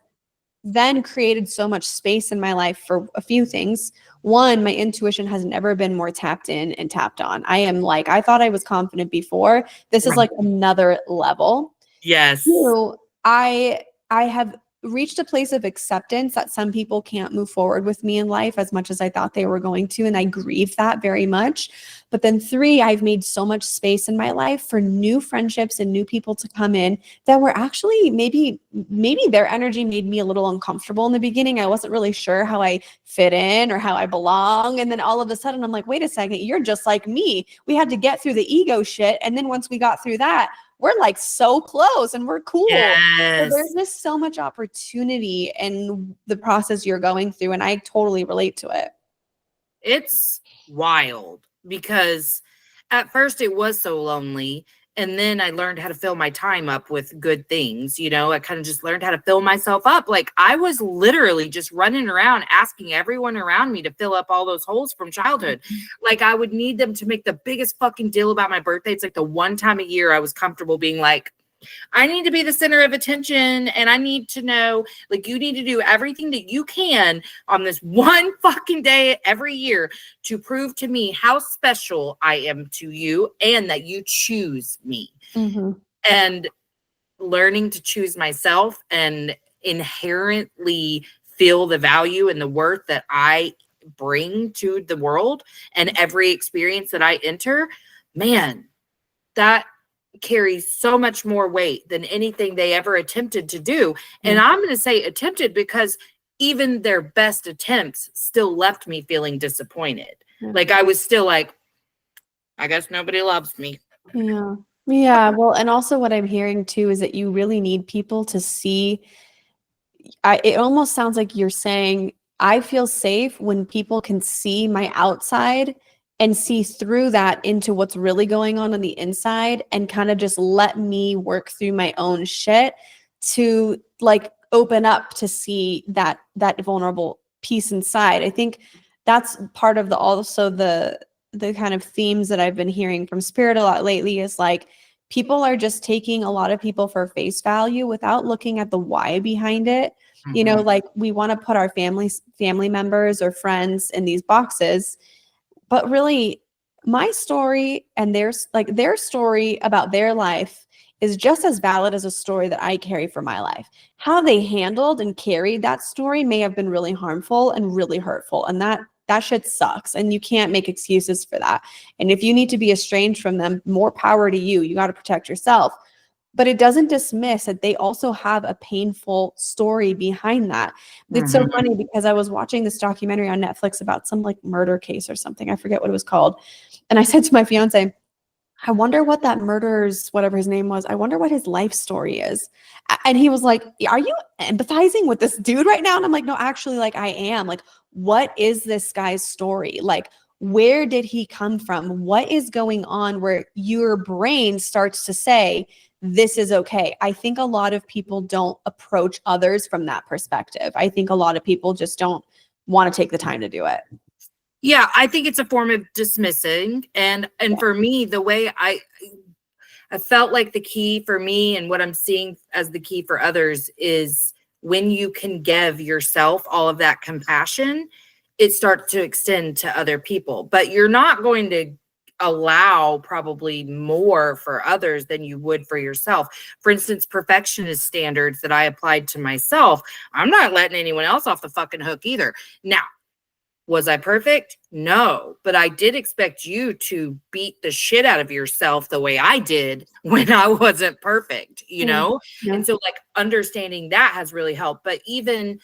then created so much space in my life for a few things. One, my intuition has never been more tapped in and tapped on. I thought I was confident before. This is like another level. Yes. Two, I have reached a place of acceptance that some people can't move forward with me in life as much as I thought they were going to. And I grieve that very much. But then 3, I've made so much space in my life for new friendships and new people to come in that were actually maybe their energy made me a little uncomfortable in the beginning. I wasn't really sure how I fit in or how I belong. And then all of a sudden I'm like, wait a second, you're just like me. We had to get through the ego shit. And then once we got through that, we're like so close and we're cool. Yes. So there's just so much opportunity in the process you're going through. And I totally relate to it. It's wild because at first it was so lonely. And then I learned how to fill my time up with good things. I kind of just learned how to fill myself up. Like I was literally just running around asking everyone around me to fill up all those holes from childhood. Like I would need them to make the biggest fucking deal about my birthday. It's like the one time a year I was comfortable being like, I need to be the center of attention and I need to know, like, you need to do everything that you can on this one fucking day every year to prove to me how special I am to you and that you choose me. Mm-hmm. And learning to choose myself and inherently feel the value and the worth that I bring to the world and every experience that I enter, man, that carries so much more weight than anything they ever attempted to do. And I'm going to say attempted because even their best attempts still left me feeling disappointed. Like I was still like, I guess nobody loves me. Yeah. Yeah. Well, and also what I'm hearing too is that you really need people to see. It almost sounds like you're saying, I feel safe when people can see my outside and see through that into what's really going on the inside and kind of just let me work through my own shit to like open up to see that vulnerable piece inside. I think that's part of the kind of themes that I've been hearing from spirit a lot lately is like people are just taking a lot of people for face value without looking at the why behind it. Like we want to put our family members or friends in these boxes. But really, my story and their story about their life is just as valid as a story that I carry for my life. How they handled and carried that story may have been really harmful and really hurtful. And that shit sucks. And you can't make excuses for that. And if you need to be estranged from them, more power to you. You got to protect yourself. But it doesn't dismiss that they also have a painful story behind that. It's so funny because I was watching this documentary on Netflix about some like murder case or something. I forget what it was called. And I said to my fiance, I wonder what that murderer's, whatever his name was, I wonder what his life story is. And he was like, are you empathizing with this dude right now? And I'm like, no, actually, like I am. Like, what is this guy's story? Like, where did he come from? What is going on where your brain starts to say, this is okay? I think a lot of people don't approach others from that perspective. I think a lot of people just don't want to take the time to do it. Yeah, I think it's a form of dismissing. And for me, the way I felt like the key for me and what I'm seeing as the key for others is when you can give yourself all of that compassion, it starts to extend to other people. But you're not going to allow probably more for others than you would for yourself. For instance, perfectionist standards that I applied to myself, I'm not letting anyone else off the fucking hook either. Now, was I perfect? No, but I did expect you to beat the shit out of yourself the way I did when I wasn't perfect, you know? Yeah. And so, like, understanding that has really helped. But even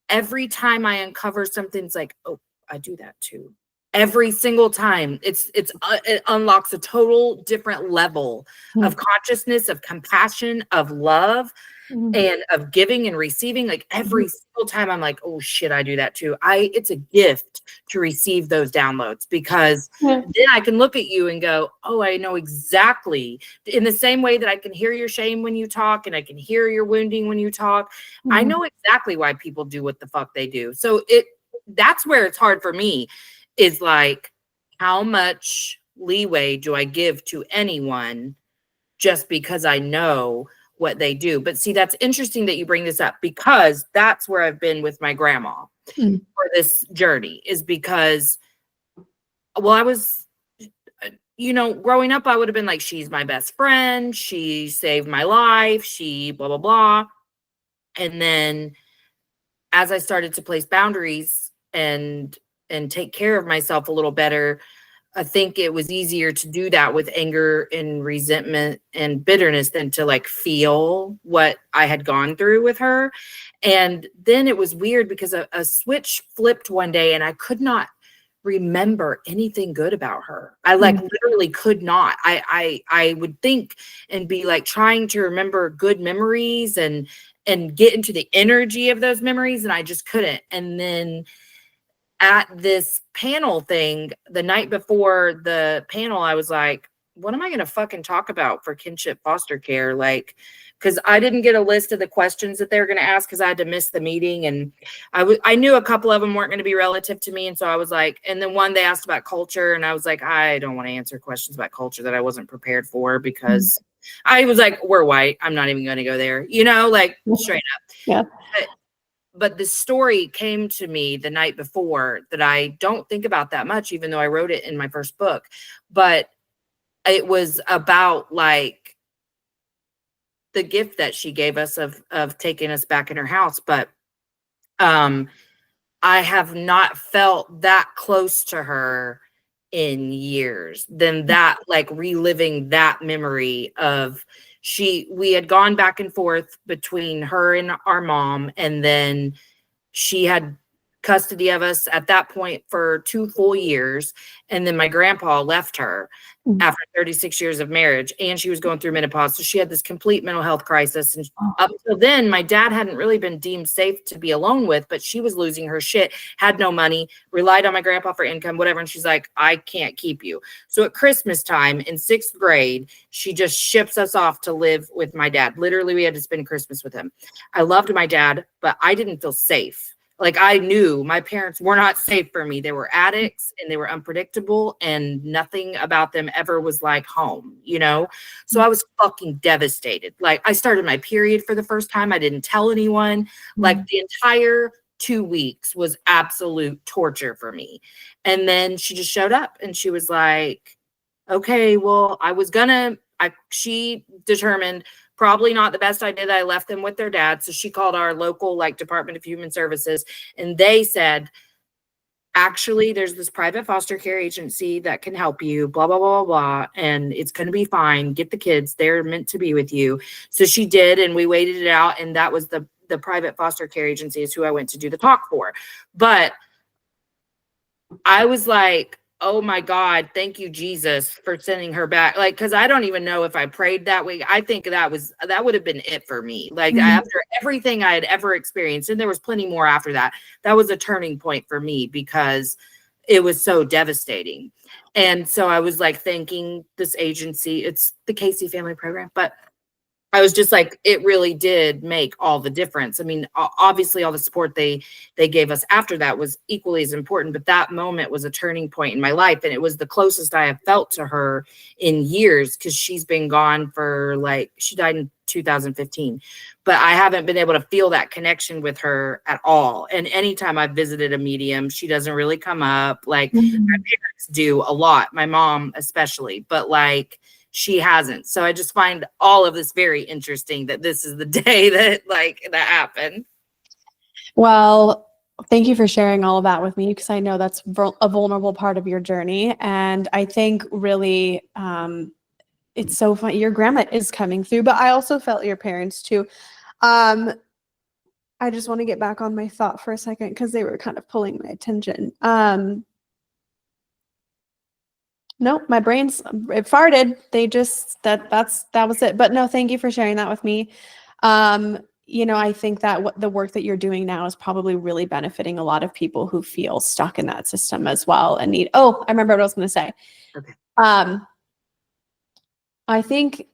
every time I uncover something, it's like, oh, I do that too. Every single time, it unlocks a total different level of consciousness, of compassion, of love, Mhm. and of giving and receiving. Like every single time I'm like, oh shit, I do that too. It's a gift to receive those downloads, because Yeah. then I can look at you and go, oh, I know exactly, in the same way that I can hear your shame when you talk and I can hear your wounding when you talk. I know exactly why people do what the fuck they do. So that's where it's hard for me, is like, how much leeway do I give to anyone just because I know what they do? But see, that's interesting that you bring this up, because that's where I've been with my grandma Mm. for this journey, is because, well, I was, growing up, I would have been like, she's my best friend. She saved my life. She blah, blah, blah. And then as I started to place boundaries and take care of myself a little better, I think it was easier to do that with anger and resentment and bitterness than to like feel what I had gone through with her. And then it was weird because a switch flipped one day and I could not remember anything good about her. I like literally could not. I would think and be like trying to remember good memories and get into the energy of those memories, and I just couldn't. And then at this panel thing, the night before the panel, I was like, what am I going to fucking talk about for kinship foster care? Like, because I didn't get a list of the questions that they were going to ask because I had to miss the meeting. And I knew a couple of them weren't going to be relative to me. And so I was like, and then one they asked about culture. And I was like, I don't want to answer questions about culture that I wasn't prepared for, because I was like, we're white. I'm not even going to go there, like straight up. Yeah. But the story came to me the night before that I don't think about that much, even though I wrote it in my first book. But it was about like the gift that she gave us of taking us back in her house. But I have not felt that close to her in years than that, like reliving that memory of we had gone back and forth between her and our mom, and then she had custody of us at that point for 2 full years. And then my grandpa left her after 36 years of marriage, and she was going through menopause. So she had this complete mental health crisis. And up till then, my dad hadn't really been deemed safe to be alone with, but she was losing her shit, had no money, relied on my grandpa for income, whatever. And she's like, I can't keep you. So at Christmas time in 6th grade, she just ships us off to live with my dad. Literally, we had to spend Christmas with him. I loved my dad, but I didn't feel safe. Like, I knew my parents were not safe for me. They were addicts and they were unpredictable, and nothing about them ever was like home, So I was fucking devastated. Like, I started my period for the first time. I didn't tell anyone. Like, the entire 2 weeks was absolute torture for me. And then she just showed up and she was like, okay, well, she determined probably not the best idea that I left them with their dad. So she called our local Department of Human Services, and they said, actually, there's this private foster care agency that can help you, blah, blah, blah, blah, and it's going to be fine. Get the kids. They're meant to be with you. So she did, and we waited it out. And that was the private foster care agency is who I went to do the talk for. But I was like, oh my God, thank you, Jesus, for sending her back. Like, because I don't even know if I prayed that way. I think that would have been it for me. Like, after everything I had ever experienced, and there was plenty more after that, that was a turning point for me because it was so devastating. And so I was like thanking this agency. It's the Casey Family Program, but I was just like, it really did make all the difference. I mean, obviously all the support they gave us after that was equally as important, but that moment was a turning point in my life. And it was the closest I have felt to her in years, because she's been gone for like, she died in 2015, but I haven't been able to feel that connection with her at all. And anytime I've visited a medium, she doesn't really come up. Like my parents do a lot, my mom especially, but like, she hasn't. So I just find all of this very interesting, that this is the day that that happened. Well, thank you for sharing all of that with me, because I know that's a vulnerable part of your journey. And I think really it's so funny. Your grandma is coming through, but I also felt your parents too. I just want to get back on my thought for a second, because they were kind of pulling my attention. No, my brain's it farted. They just that was it. But no, thank you for sharing that with me. I think that the work that you're doing now is probably really benefiting a lot of people who feel stuck in that system as well and need. Oh, I remember what I was going to say. Okay. I think,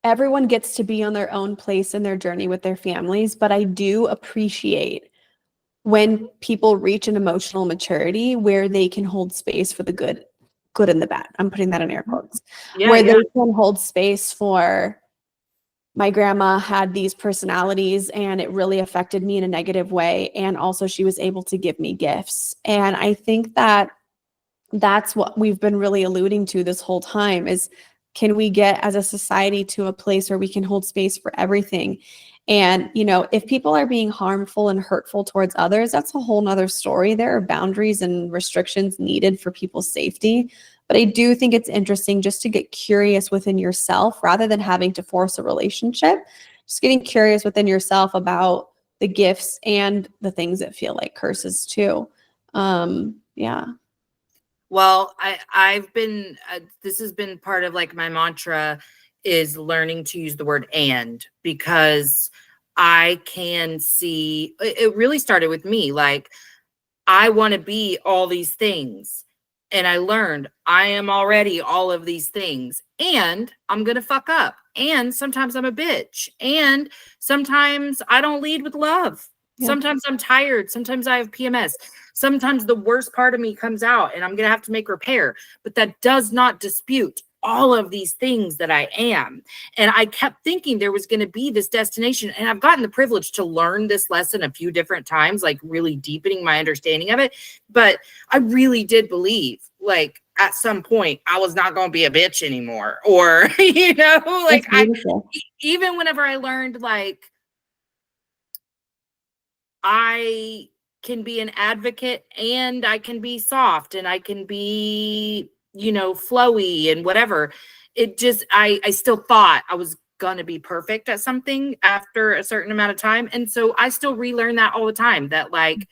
everyone gets to be on their own place in their journey with their families, but I do appreciate when people reach an emotional maturity where they can hold space for the good and the bad. I'm putting that in air quotes. Where they can hold space for, my grandma had these personalities and it really affected me in a negative way. And also she was able to give me gifts. And I think that that's what we've been really alluding to this whole time is, can we get as a society to a place where we can hold space for everything? And, if people are being harmful and hurtful towards others, that's a whole nother story. There are boundaries and restrictions needed for people's safety. But I do think it's interesting just to get curious within yourself rather than having to force a relationship, just getting curious within yourself about the gifts and the things that feel like curses too. Yeah. Well, I've been this has been part of like my mantra, is learning to use the word "and," because I can see it really started with me. Like, I want to be all these things. And I learned I am already all of these things, and I'm going to fuck up. And sometimes I'm a bitch. And sometimes I don't lead with love. Yeah. Sometimes I'm tired. Sometimes I have PMS. Sometimes the worst part of me comes out and I'm going to have to make repair. But that does not dispute all of these things that I am. And I kept thinking there was going to be this destination. And I've gotten the privilege to learn this lesson a few different times, like really deepening my understanding of it. But I really did believe, like, at some point I was not going to be a bitch anymore. Or, like even whenever I learned, like, I can be an advocate and I can be soft and I can be, flowy and whatever. It just, I still thought I was going to be perfect at something after a certain amount of time. And so I still relearn that all the time, that like,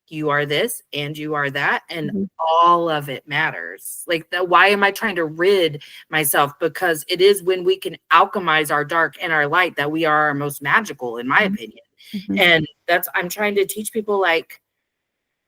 you are this and you are that, and all of it matters. Like, why am I trying to rid myself? Because it is when we can alchemize our dark and our light that we are our most magical, in my opinion. And I'm trying to teach people, like,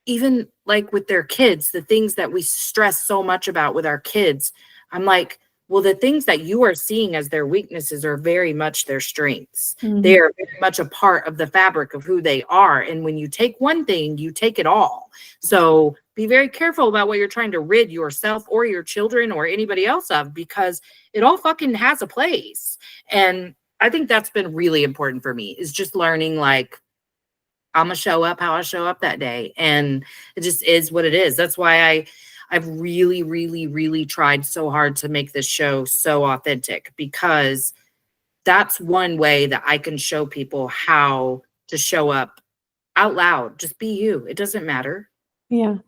even like with their kids, the things that we stress so much about with our kids, I'm like, well, the things that you are seeing as their weaknesses are very much their strengths. They are very much a part of the fabric of who they are. And when you take one thing, you take it all. So be very careful about what you're trying to rid yourself or your children or anybody else of, because it all fucking has a place. And I think that's been really important for me, is just learning, like, I'm gonna show up how I show up that day. And it just is what it is. That's why I've really, really, really tried so hard to make this show so authentic, because that's one way that I can show people how to show up out loud. Just be you. It doesn't matter. Yeah.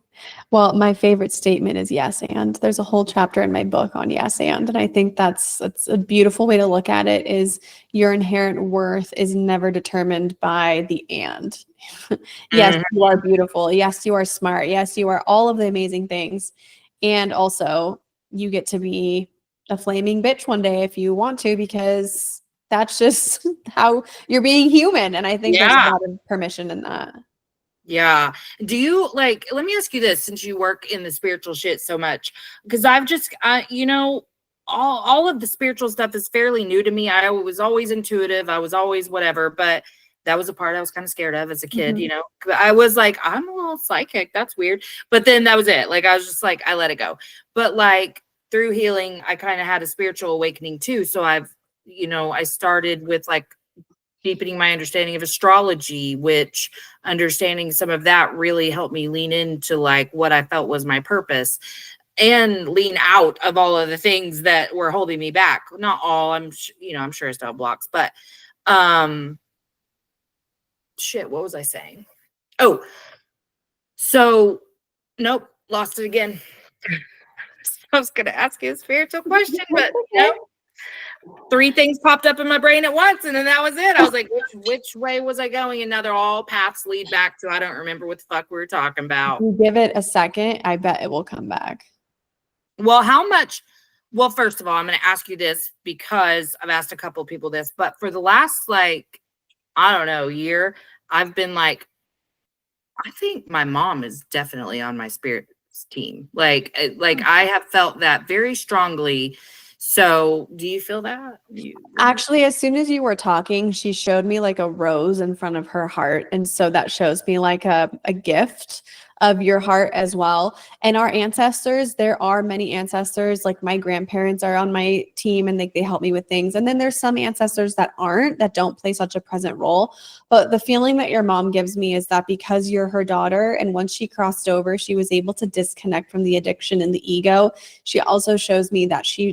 Well, my favorite statement is yes and. There's a whole chapter in my book on yes and I think that's a beautiful way to look at it, is your inherent worth is never determined by the and. Yes, you are beautiful. Yes, you are smart. Yes, you are all of the amazing things. And also, you get to be a flaming bitch one day if you want to, because that's just how you're being human. And I think there's a lot of permission in that. Yeah. Do you, like, let me ask you this, since you work in the spiritual shit so much, because I've just, all of the spiritual stuff is fairly new to me. I was always intuitive. I was always whatever, but that was a part I was kind of scared of as a kid, Mhm. you know. I was like, I'm a little psychic. That's weird. But then that was it. Like I was just like, I let it go. But like through healing, I kind of had a spiritual awakening too. So I've, I started with like deepening my understanding of astrology, which understanding some of that really helped me lean into like what I felt was my purpose and lean out of all of the things that were holding me back. Not all, I'm sure I still have blocks, but um shit, what was I saying? Oh, so nope, lost it again. I was gonna ask you a spiritual question, but Okay. nope. Three things popped up in my brain at once, and then that was it. I was like, which way was I going? And now they're all paths lead back to I don't remember what the fuck we were talking about. You give it a second, I bet it will come back. Well, well, first of all, I'm going to ask you this because I've asked a couple of people this, but for the last, like, I don't know, year, I've been like, I think my mom is definitely on my spirits team. Like I have felt that very strongly. So do you feel that? Actually, as soon as you were talking, she showed me like a rose in front of her heart. And so that shows me like a gift of your heart as well. And our ancestors, there are many ancestors, like my grandparents are on my team and they help me with things. And then there's some ancestors that aren't, that don't play such a present role. But the feeling that your mom gives me is that because you're her daughter, and once she crossed over, she was able to disconnect from the addiction and the ego. She also shows me that she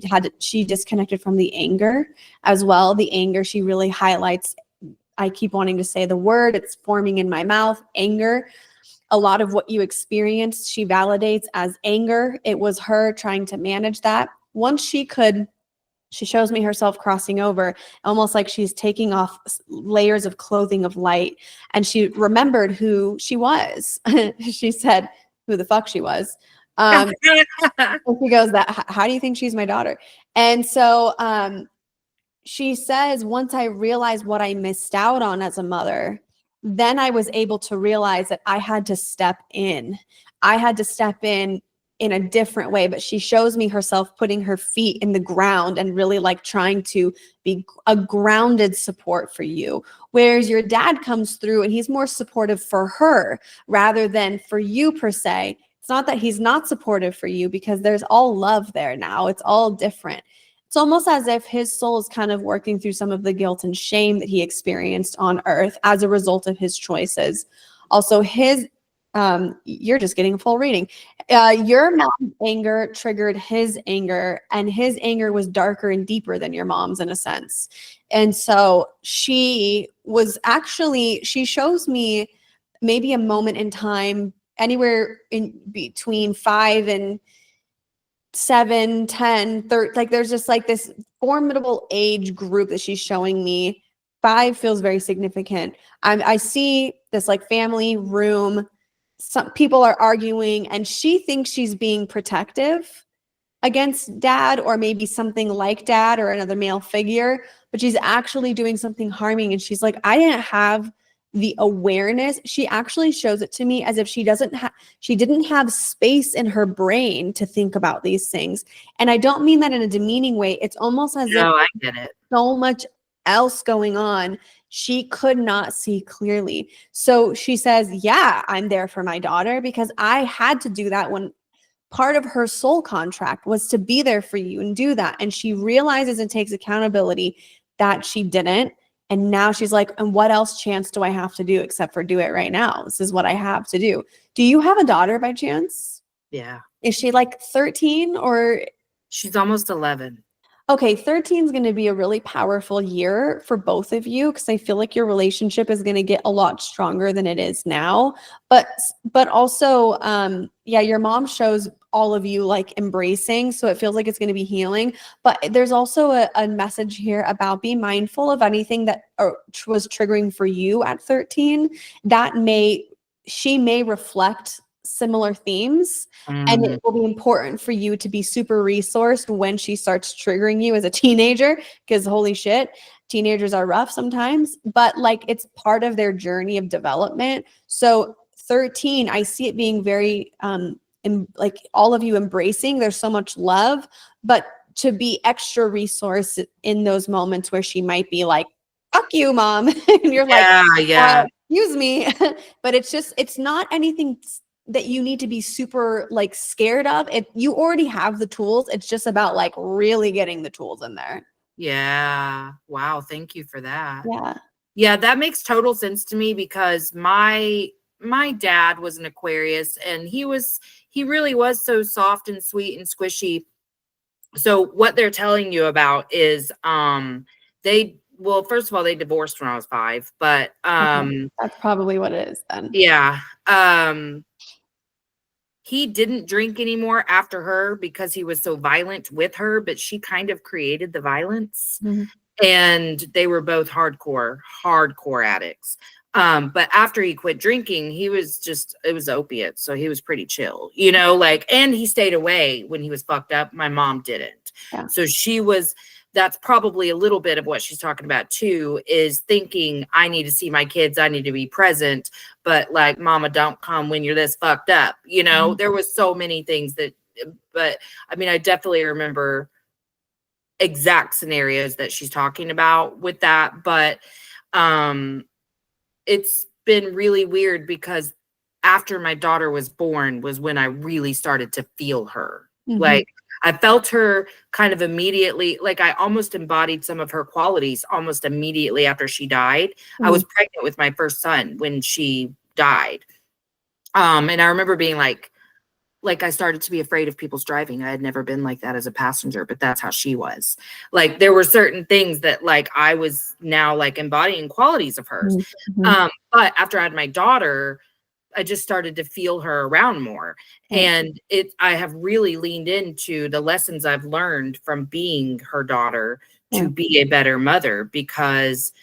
disconnected from the anger as well. The anger, she really highlights. I keep wanting to say the word, it's forming in my mouth, anger. A lot of what you experienced, she validates as anger. It was her trying to manage that. Once she shows me herself crossing over, almost like she's taking off layers of clothing of light. And she remembered who she was. She said who the fuck she was. And she goes, how do you think she's my daughter? And so she says, once I realized what I missed out on as a mother, then I was able to realize that I had to step in. I had to step in a different way. But she shows me herself putting her feet in the ground and really like trying to be a grounded support for you. Whereas your dad comes through and he's more supportive for her rather than for you per se. It's not that he's not supportive for you because there's all love there now. It's all different. It's almost as if his soul is kind of working through some of the guilt and shame that he experienced on earth as a result of his choices. Also, you're just getting a full reading. Your mom's anger triggered his anger, and his anger was darker and deeper than your mom's in a sense. And so she shows me maybe a moment in time, anywhere in between 5 and 7, 10, 30, like there's just like this formidable age group that she's showing me. 5 feels very significant. I see this like family room. Some people are arguing, and she thinks she's being protective against dad or maybe something like dad or another male figure, but she's actually doing something harming. And she's like, I didn't have the awareness. She actually shows it to me as if she didn't have space in her brain to think about these things. And I don't mean that in a demeaning way. It's almost as if I get it. so much else going on, she could not see clearly. So she says, yeah, I'm there for my daughter because I had to do that when part of her soul contract was to be there for you and do that. And she realizes and takes accountability that she didn't. And now she's like, and what else chance do I have to do except for do it right now? This is what I have to do. Do you have a daughter by chance? Yeah. Is she like 13 or? She's almost 11. Okay, 13 is going to be a really powerful year for both of you because I feel like your relationship is going to get a lot stronger than it is now. But also, yeah, your mom shows all of you like embracing, so it feels like it's going to be healing. But there's also a message here about be mindful of anything that was triggering for you at 13. She may reflect similar themes, and it will be important for you to be super resourced when she starts triggering you as a teenager, because holy shit, teenagers are rough sometimes, but like it's part of their journey of development. So 13, I see it being very like all of you embracing, there's so much love, but to be extra resource in those moments where she might be like, fuck you, mom. And you're like, Yeah. excuse me. But it's not anything that you need to be super like scared of. You already have the tools. It's just about like really getting the tools in there. Yeah. Wow. Thank you for that. Yeah. Yeah, that makes total sense to me because my dad was an Aquarius and he really was so soft and sweet and squishy. So what they're telling you about is well, first of all, they divorced when I was 5, but Okay. That's probably what it is then. yeah. He didn't drink anymore after her because he was so violent with her, but she kind of created the violence. Mhm. And they were both hardcore addicts. But after he quit drinking, it was opiates. So he was pretty chill, like, and he stayed away when he was fucked up. My mom didn't. Yeah. So that's probably a little bit of what she's talking about too, is thinking I need to see my kids. I need to be present, but like, mama, don't come when you're this fucked up. Mhm. There was so many things but I mean, I definitely remember exact scenarios that she's talking about with that, but it's been really weird because after my daughter was born was when I really started to feel her. Mhm. Like I felt her kind of immediately, like I almost embodied some of her qualities almost immediately after she died. I was pregnant with my first son when she died. And I remember being like I started to be afraid of people's driving. I had never been like that as a passenger, but that's how she was. Like there were certain things that like I was now like embodying qualities of hers. Mhm. But after I had my daughter, I just started to feel her around more. And I have really leaned into the lessons I've learned from being her daughter to be a better mother because,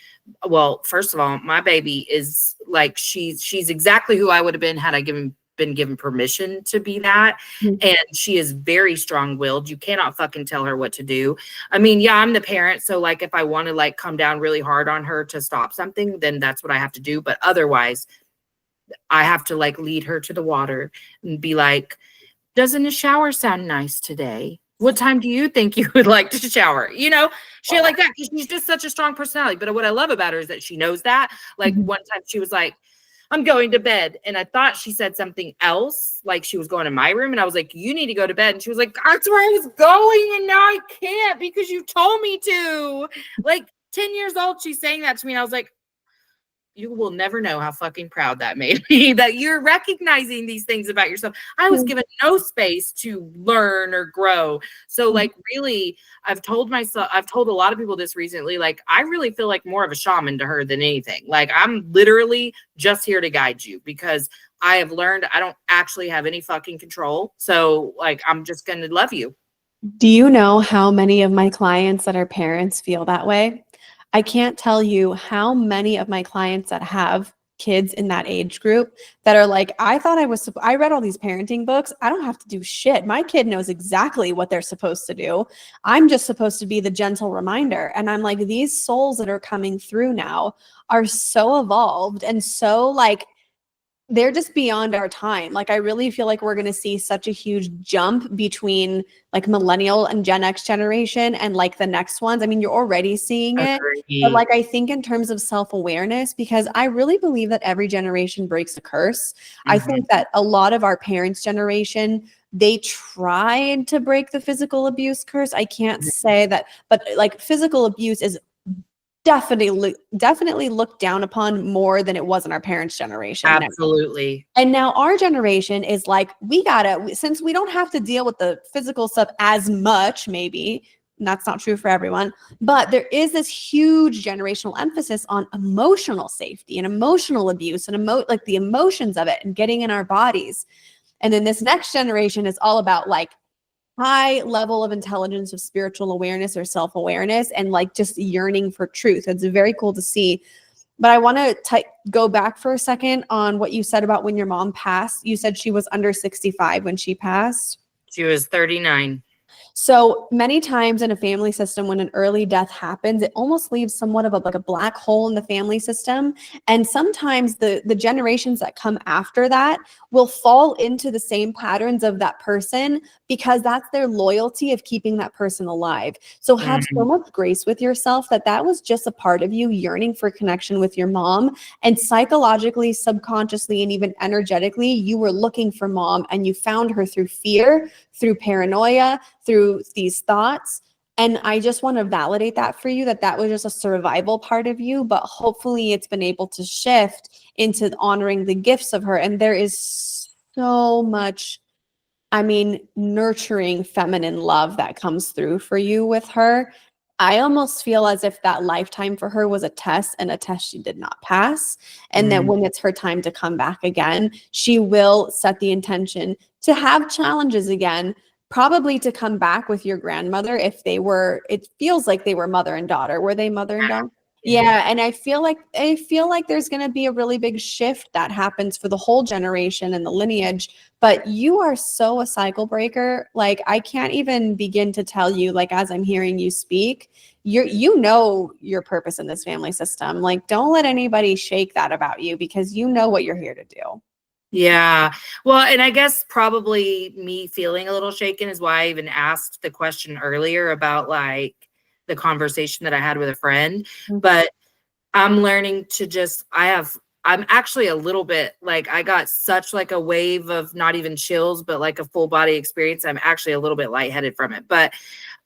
well, first of all, my baby is like, she's exactly who I would have been had I been given permission to be that. And she is very strong-willed. You cannot fucking tell her what to do. I mean, yeah, I'm the parent, so like if I want to like come down really hard on her to stop something, then that's what I have to do. But otherwise, I have to like lead her to the water and be like, doesn't a shower sound nice today? What time do you think you would like to shower? Shit like that. She's just such a strong personality. But what I love about her is that she knows that. Like one time she was like, I'm going to bed. And I thought she said something else, like she was going to my room. And I was like, you need to go to bed. And she was like, that's where I was going. And now I can't because you told me to. Like 10 years old, she's saying that to me. And I was like, you will never know how fucking proud that made me that you're recognizing these things about yourself. I was given no space to learn or grow. So like really, I've told a lot of people this recently, like I really feel like more of a shaman to her than anything. Like I'm literally just here to guide you because I have learned I don't actually have any fucking control. So like, I'm just going to love you. Do you know how many of my clients that are parents feel that way? I can't tell you how many of my clients that have kids in that age group that are like, I thought I read all these parenting books. I don't have to do shit. My kid knows exactly what they're supposed to do. I'm just supposed to be the gentle reminder. And I'm like, these souls that are coming through now are so evolved and so like, they're just beyond our time. Like, I really feel like we're going to see such a huge jump between like millennial and Gen X generation and like the next ones. I mean, you're already seeing it. But like, I think in terms of self-awareness, because I really believe that every generation breaks a curse. I think that a lot of our parents' generation, they tried to break the physical abuse curse. I can't say that, but like physical abuse is definitely looked down upon more than it was in our parents' generation. Absolutely. And now our generation is like, since we don't have to deal with the physical stuff as much, maybe, and that's not true for everyone, but there is this huge generational emphasis on emotional safety and emotional abuse and like the emotions of it and getting in our bodies. And then this next generation is all about like high level of intelligence of spiritual awareness or self-awareness and like just yearning for truth. It's very cool to see. But I want to go back for a second on what you said about when your mom passed. You said she was under 65 when she passed. She was 39. So many times in a family system, when an early death happens, it almost leaves somewhat of like a black hole in the family system. And sometimes the generations that come after that will fall into the same patterns of that person because that's their loyalty of keeping that person alive. So have so much grace with yourself that that was just a part of you yearning for connection with your mom. And psychologically, subconsciously, and even energetically, you were looking for mom and you found her through fear, through paranoia, through these thoughts. And I just want to validate that for you, that that was just a survival part of you, but hopefully it's been able to shift into honoring the gifts of her. And there is so much, I mean, nurturing feminine love that comes through for you with her. I almost feel as if that lifetime for her was a test, and a test she did not pass. And that when it's her time to come back again, she will set the intention to have challenges again, probably to come back with your grandmother if they were, it feels like they were mother and daughter. Were they mother and daughter? Yeah, and I feel like there's going to be a really big shift that happens for the whole generation and the lineage. But you are so a cycle breaker. Like, I can't even begin to tell you, like, as I'm hearing you speak, you know your purpose in this family system. Like, don't let anybody shake that about you, because you know what you're here to do. Yeah. Well, and I guess probably me feeling a little shaken is why I even asked the question earlier about like the conversation that I had with a friend. But I'm learning to just, I'm actually a little bit like, I got such like a wave of not even chills, but like a full body experience. I'm actually a little bit lightheaded from it. But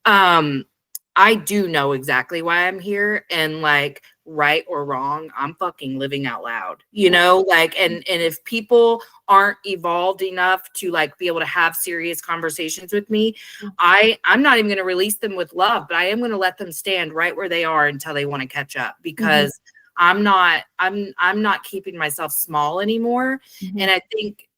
I do know exactly why I'm here, and like, right or wrong, I'm fucking living out loud, you know, like, and if people aren't evolved enough to like be able to have serious conversations with me, I'm not even going to release them with love, but I am going to let them stand right where they are until they want to catch up, because I'm not keeping myself small anymore. And I think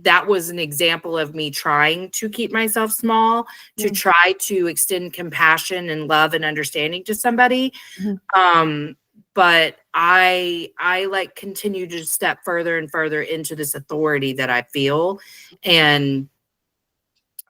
that was an example of me trying to keep myself small, to try to extend compassion and love and understanding to somebody. But I like continue to step further and further into this authority that I feel. And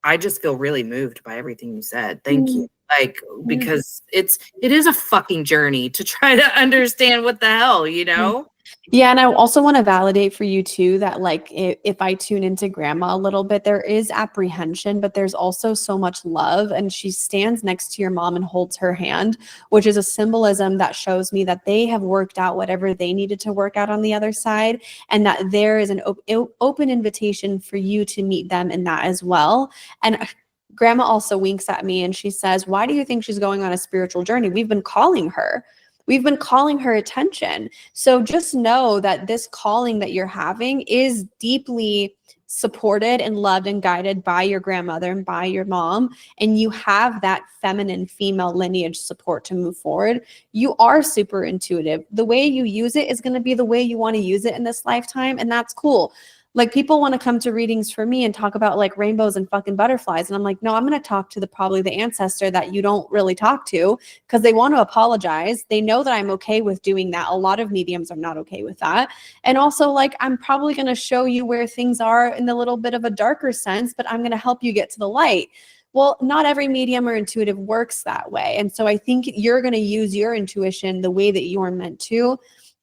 I just feel really moved by everything you said. Thank you. Like, because it is a fucking journey to try to understand what the hell, you know? Yeah, and I also want to validate for you too that like if I tune into grandma a little bit, there is apprehension, but there's also so much love, and she stands next to your mom and holds her hand, which is a symbolism that shows me that they have worked out whatever they needed to work out on the other side, and that there is an open invitation for you to meet them in that as well. And grandma also winks at me and she says, "Why do you think she's going on a spiritual journey? We've been calling her. We've been calling her attention." So just know that this calling that you're having is deeply supported and loved and guided by your grandmother and by your mom. And you have that feminine female lineage support to move forward. You are super intuitive. The way you use it is going to be the way you want to use it in this lifetime. And that's cool. Like, people want to come to readings for me and talk about like rainbows and fucking butterflies. And I'm like, no, I'm going to talk to probably the ancestor that you don't really talk to, because they want to apologize. They know that I'm okay with doing that. A lot of mediums are not okay with that. And also, like, I'm probably going to show you where things are in a little bit of a darker sense, but I'm going to help you get to the light. Well, not every medium or intuitive works that way. And so I think you're going to use your intuition the way that you're meant to.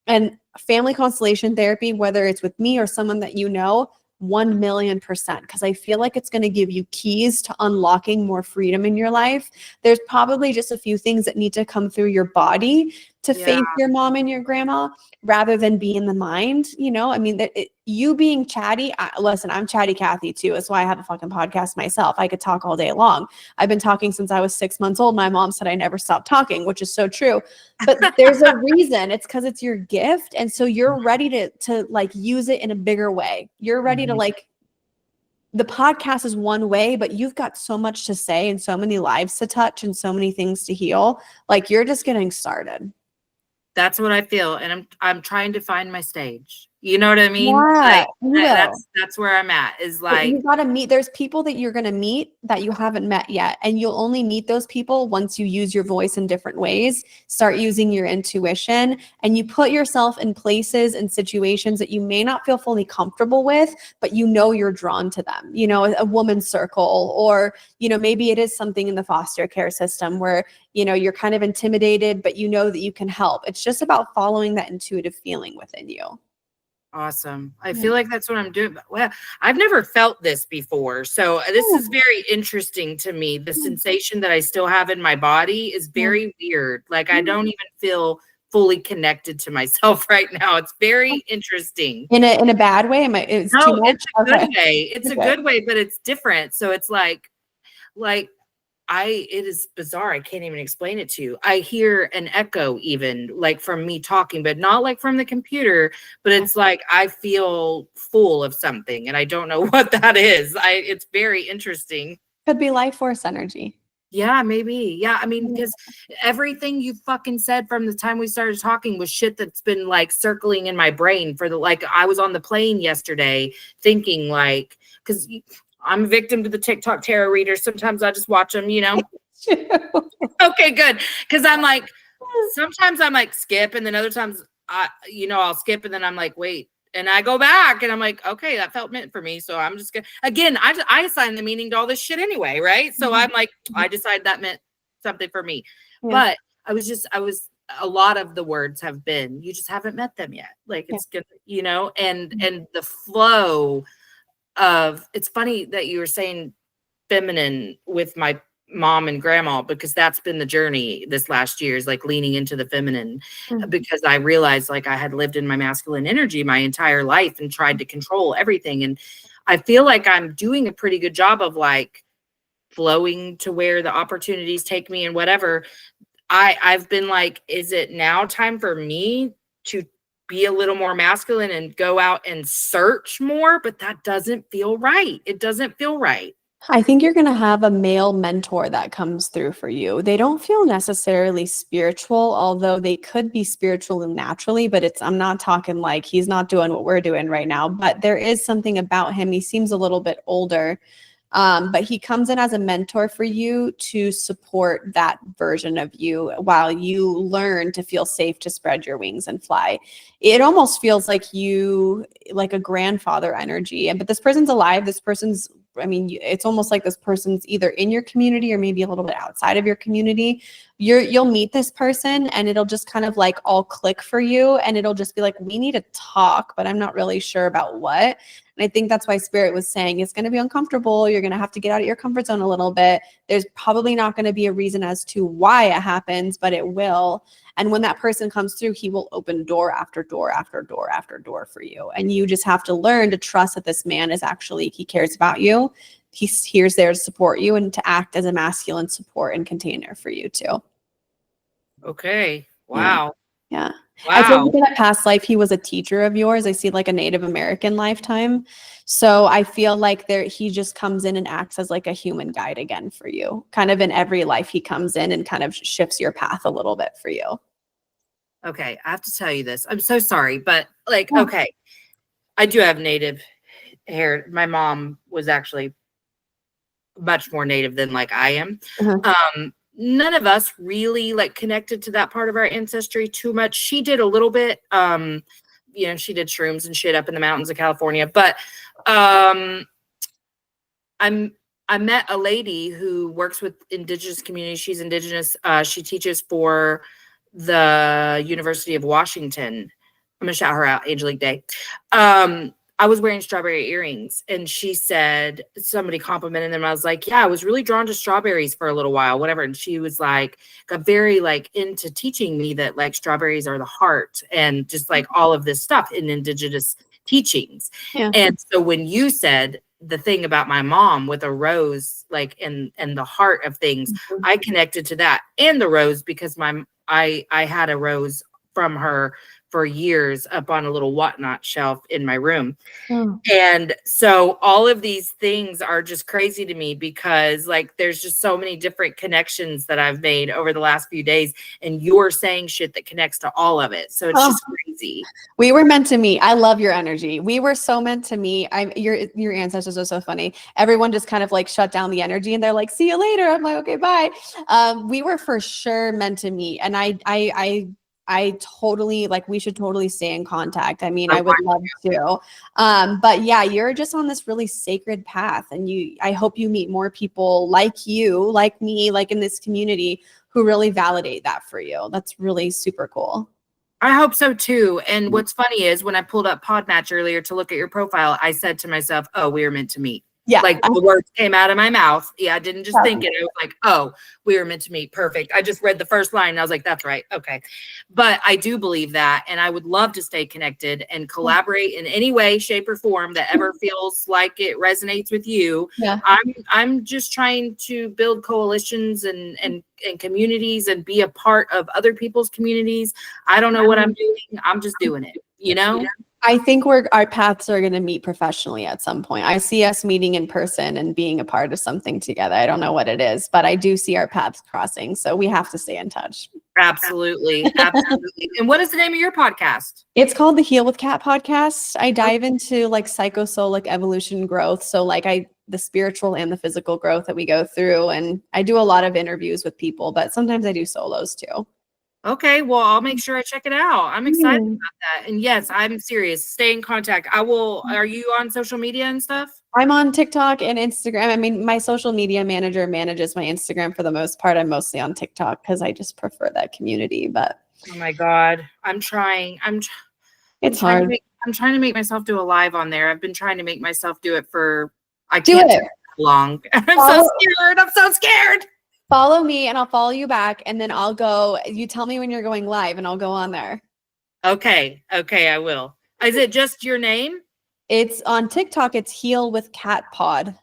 And family constellation therapy, whether it's with me or someone that you know, 1,000,000%, because I feel like it's going to give you keys to unlocking more freedom in your life. There's probably just a few things that need to come through your body to face your mom and your grandma rather than be in the mind. You know, I mean, you being chatty, listen, I'm chatty Cathy too. That's why I have a fucking podcast myself. I could talk all day long. I've been talking since I was 6 months old. My mom said I never stopped talking, which is so true. But there's a reason. It's because it's your gift. And so you're ready to like use it in a bigger way. You're ready to like, the podcast is one way, but you've got so much to say and so many lives to touch and so many things to heal. Like, you're just getting started. That's what I feel. And I'm trying to find my stage. You know what I mean? Yeah, Like you will. that's where I'm at, is But like, you gotta meet, there's people that you're gonna meet that you haven't met yet. And you'll only meet those people once you use your voice in different ways, start using your intuition, and you put yourself in places and situations that you may not feel fully comfortable with, but you know you're drawn to them. You know, a woman's circle, or, you know, maybe it is something in the foster care system where, you know, you're kind of intimidated, but you know that you can help. It's just about following that intuitive feeling within you. awesome. I Yeah. feel like that's what I'm doing. But, well, I've never felt this before. So this is very interesting to me. The sensation that I still have in my body is very weird. Like I don't even feel fully connected to myself right now. It's very interesting. In a bad way? It's too No, much? it's a good Okay. way. It's a Okay. good way, but it's different. So it's like it is bizarre. I can't even explain it to you. I hear an echo even like from me talking, but not like from the computer, but it's like I feel full of something and I don't know what that is. It's very interesting. Could be life force energy. Yeah, maybe. Yeah, I mean, because everything you fucking said from the time we started talking was shit that's been like circling in my brain for the like I was on the plane yesterday thinking like because I'm a victim to the TikTok tarot readers. Sometimes I just watch them, you know. Okay, good. Because I'm like, sometimes I'm like skip, and then other times I'll skip, and then I'm like, wait, and I go back, and I'm like, okay, that felt meant for me, so I'm just gonna again. I assign the meaning to all this shit anyway, right? So I'm like, I decided that meant something for me, Yeah. but I was. A lot of the words have been, you just haven't met them yet. Like it's good, you know, and the flow of it's funny that you were saying feminine with my mom and grandma because that's been the journey this last year is like leaning into the feminine because I realized like I had lived in my masculine energy my entire life and tried to control everything, and I feel like I'm doing a pretty good job of like flowing to where the opportunities take me and whatever. I've been like, is it now time for me to be a little more masculine and go out and search more? But that doesn't feel right. It doesn't feel right. I think you're going to have a male mentor that comes through for you. They don't feel necessarily spiritual, although they could be spiritual naturally, but I'm not talking like he's not doing what we're doing right now, but there is something about him. He seems a little bit older. But he comes in as a mentor for you to support that version of you while you learn to feel safe to spread your wings and fly. It almost feels like like a grandfather energy. But this person's alive. I mean, it's almost like this person's either in your community or maybe a little bit outside of your community. You'll meet this person and it'll just kind of like all click for you. And it'll just be like, we need to talk, but I'm not really sure about what. And I think that's why Spirit was saying it's going to be uncomfortable. You're going to have to get out of your comfort zone a little bit. There's probably not going to be a reason as to why it happens, but it will. And when that person comes through, he will open door after door after door after door for you. And you just have to learn to trust that this man he cares about you. He's there to support you and to act as a masculine support and container for you too. Okay. Yeah. Wow. Yeah. I feel like Wow. in that past life, he was a teacher of yours. I see like a Native American lifetime. So I feel like he just comes in and acts as like a human guide again for you. Kind of in every life he comes in and kind of shifts your path a little bit for you. Okay. I have to tell you this. I'm so sorry, but like, Yeah. okay. I do have native hair. My mom was actually much more native than like I am. None of us really like connected to that part of our ancestry too much. She did a little bit. She did shrooms and shit up in the mountains of California. But I met a lady who works with indigenous communities. She's indigenous. She teaches for the University of Washington. I'm gonna shout her out, Angelique Day. I was wearing strawberry earrings and she said, somebody complimented them. I was like, yeah, I was really drawn to strawberries for a little while, whatever. And she was like, got very like into teaching me that like strawberries are the heart and just like all of this stuff in indigenous teachings. Yeah. And so when you said the thing about my mom with a rose, like in the heart of things, I connected to that and the rose because I had a rose from her for years up on a little whatnot shelf in my room. Oh. And so all of these things are just crazy to me because like there's just so many different connections that I've made over the last few days, and you're saying shit that connects to all of it. So it's just crazy. We were meant to meet. I love your energy. We were so meant to meet. Your ancestors are so funny. Everyone just kind of like shut down the energy and they're like, see you later. I'm like, okay, bye. We were for sure meant to meet. And I totally like we should totally stay in contact. I mean, I would love to. But yeah, you're just on this really sacred path. And I hope you meet more people like you, like me, like in this community who really validate that for you. That's really super cool. I hope so too. And what's funny is when I pulled up Podmatch earlier to look at your profile, I said to myself, oh, we were meant to meet. Yeah. Like the words came out of my mouth. Yeah, I didn't just think it. I was like, oh, we were meant to meet. Perfect. I just read the first line and I was like, that's right. Okay. But I do believe that. And I would love to stay connected and collaborate in any way, shape, or form that ever feels like it resonates with you. Yeah. I'm just trying to build coalitions and communities and be a part of other people's communities. I don't know what I'm doing. I'm just doing it, you know? I think our paths are going to meet professionally at some point. I see us meeting in person and being a part of something together. I don't know what it is, but I do see our paths crossing. So we have to stay in touch. Absolutely. Absolutely. And what is the name of your podcast? It's called the Heal with Kat podcast. I dive into like psychosolic evolution growth. So like the spiritual and the physical growth that we go through. And I do a lot of interviews with people, but sometimes I do solos too. Okay, well, I'll make sure I check it out. I'm excited about that. And yes, I'm serious. Stay in contact. I will. Are you on social media and stuff? I'm on TikTok and Instagram. I mean, my social media manager manages my Instagram for the most part. I'm mostly on TikTok because I just prefer that community. But oh my God, I'm trying. It's hard. I'm trying to make myself do a live on there. I've been trying to make myself do it for. I Do can't it. do it long. I'm so scared. I'm so scared. Follow me and I'll follow you back, and then I'll go. You tell me when you're going live and I'll go on there. Okay, I will. Is it just your name? It's on TikTok. It's Heal with Kat Pod.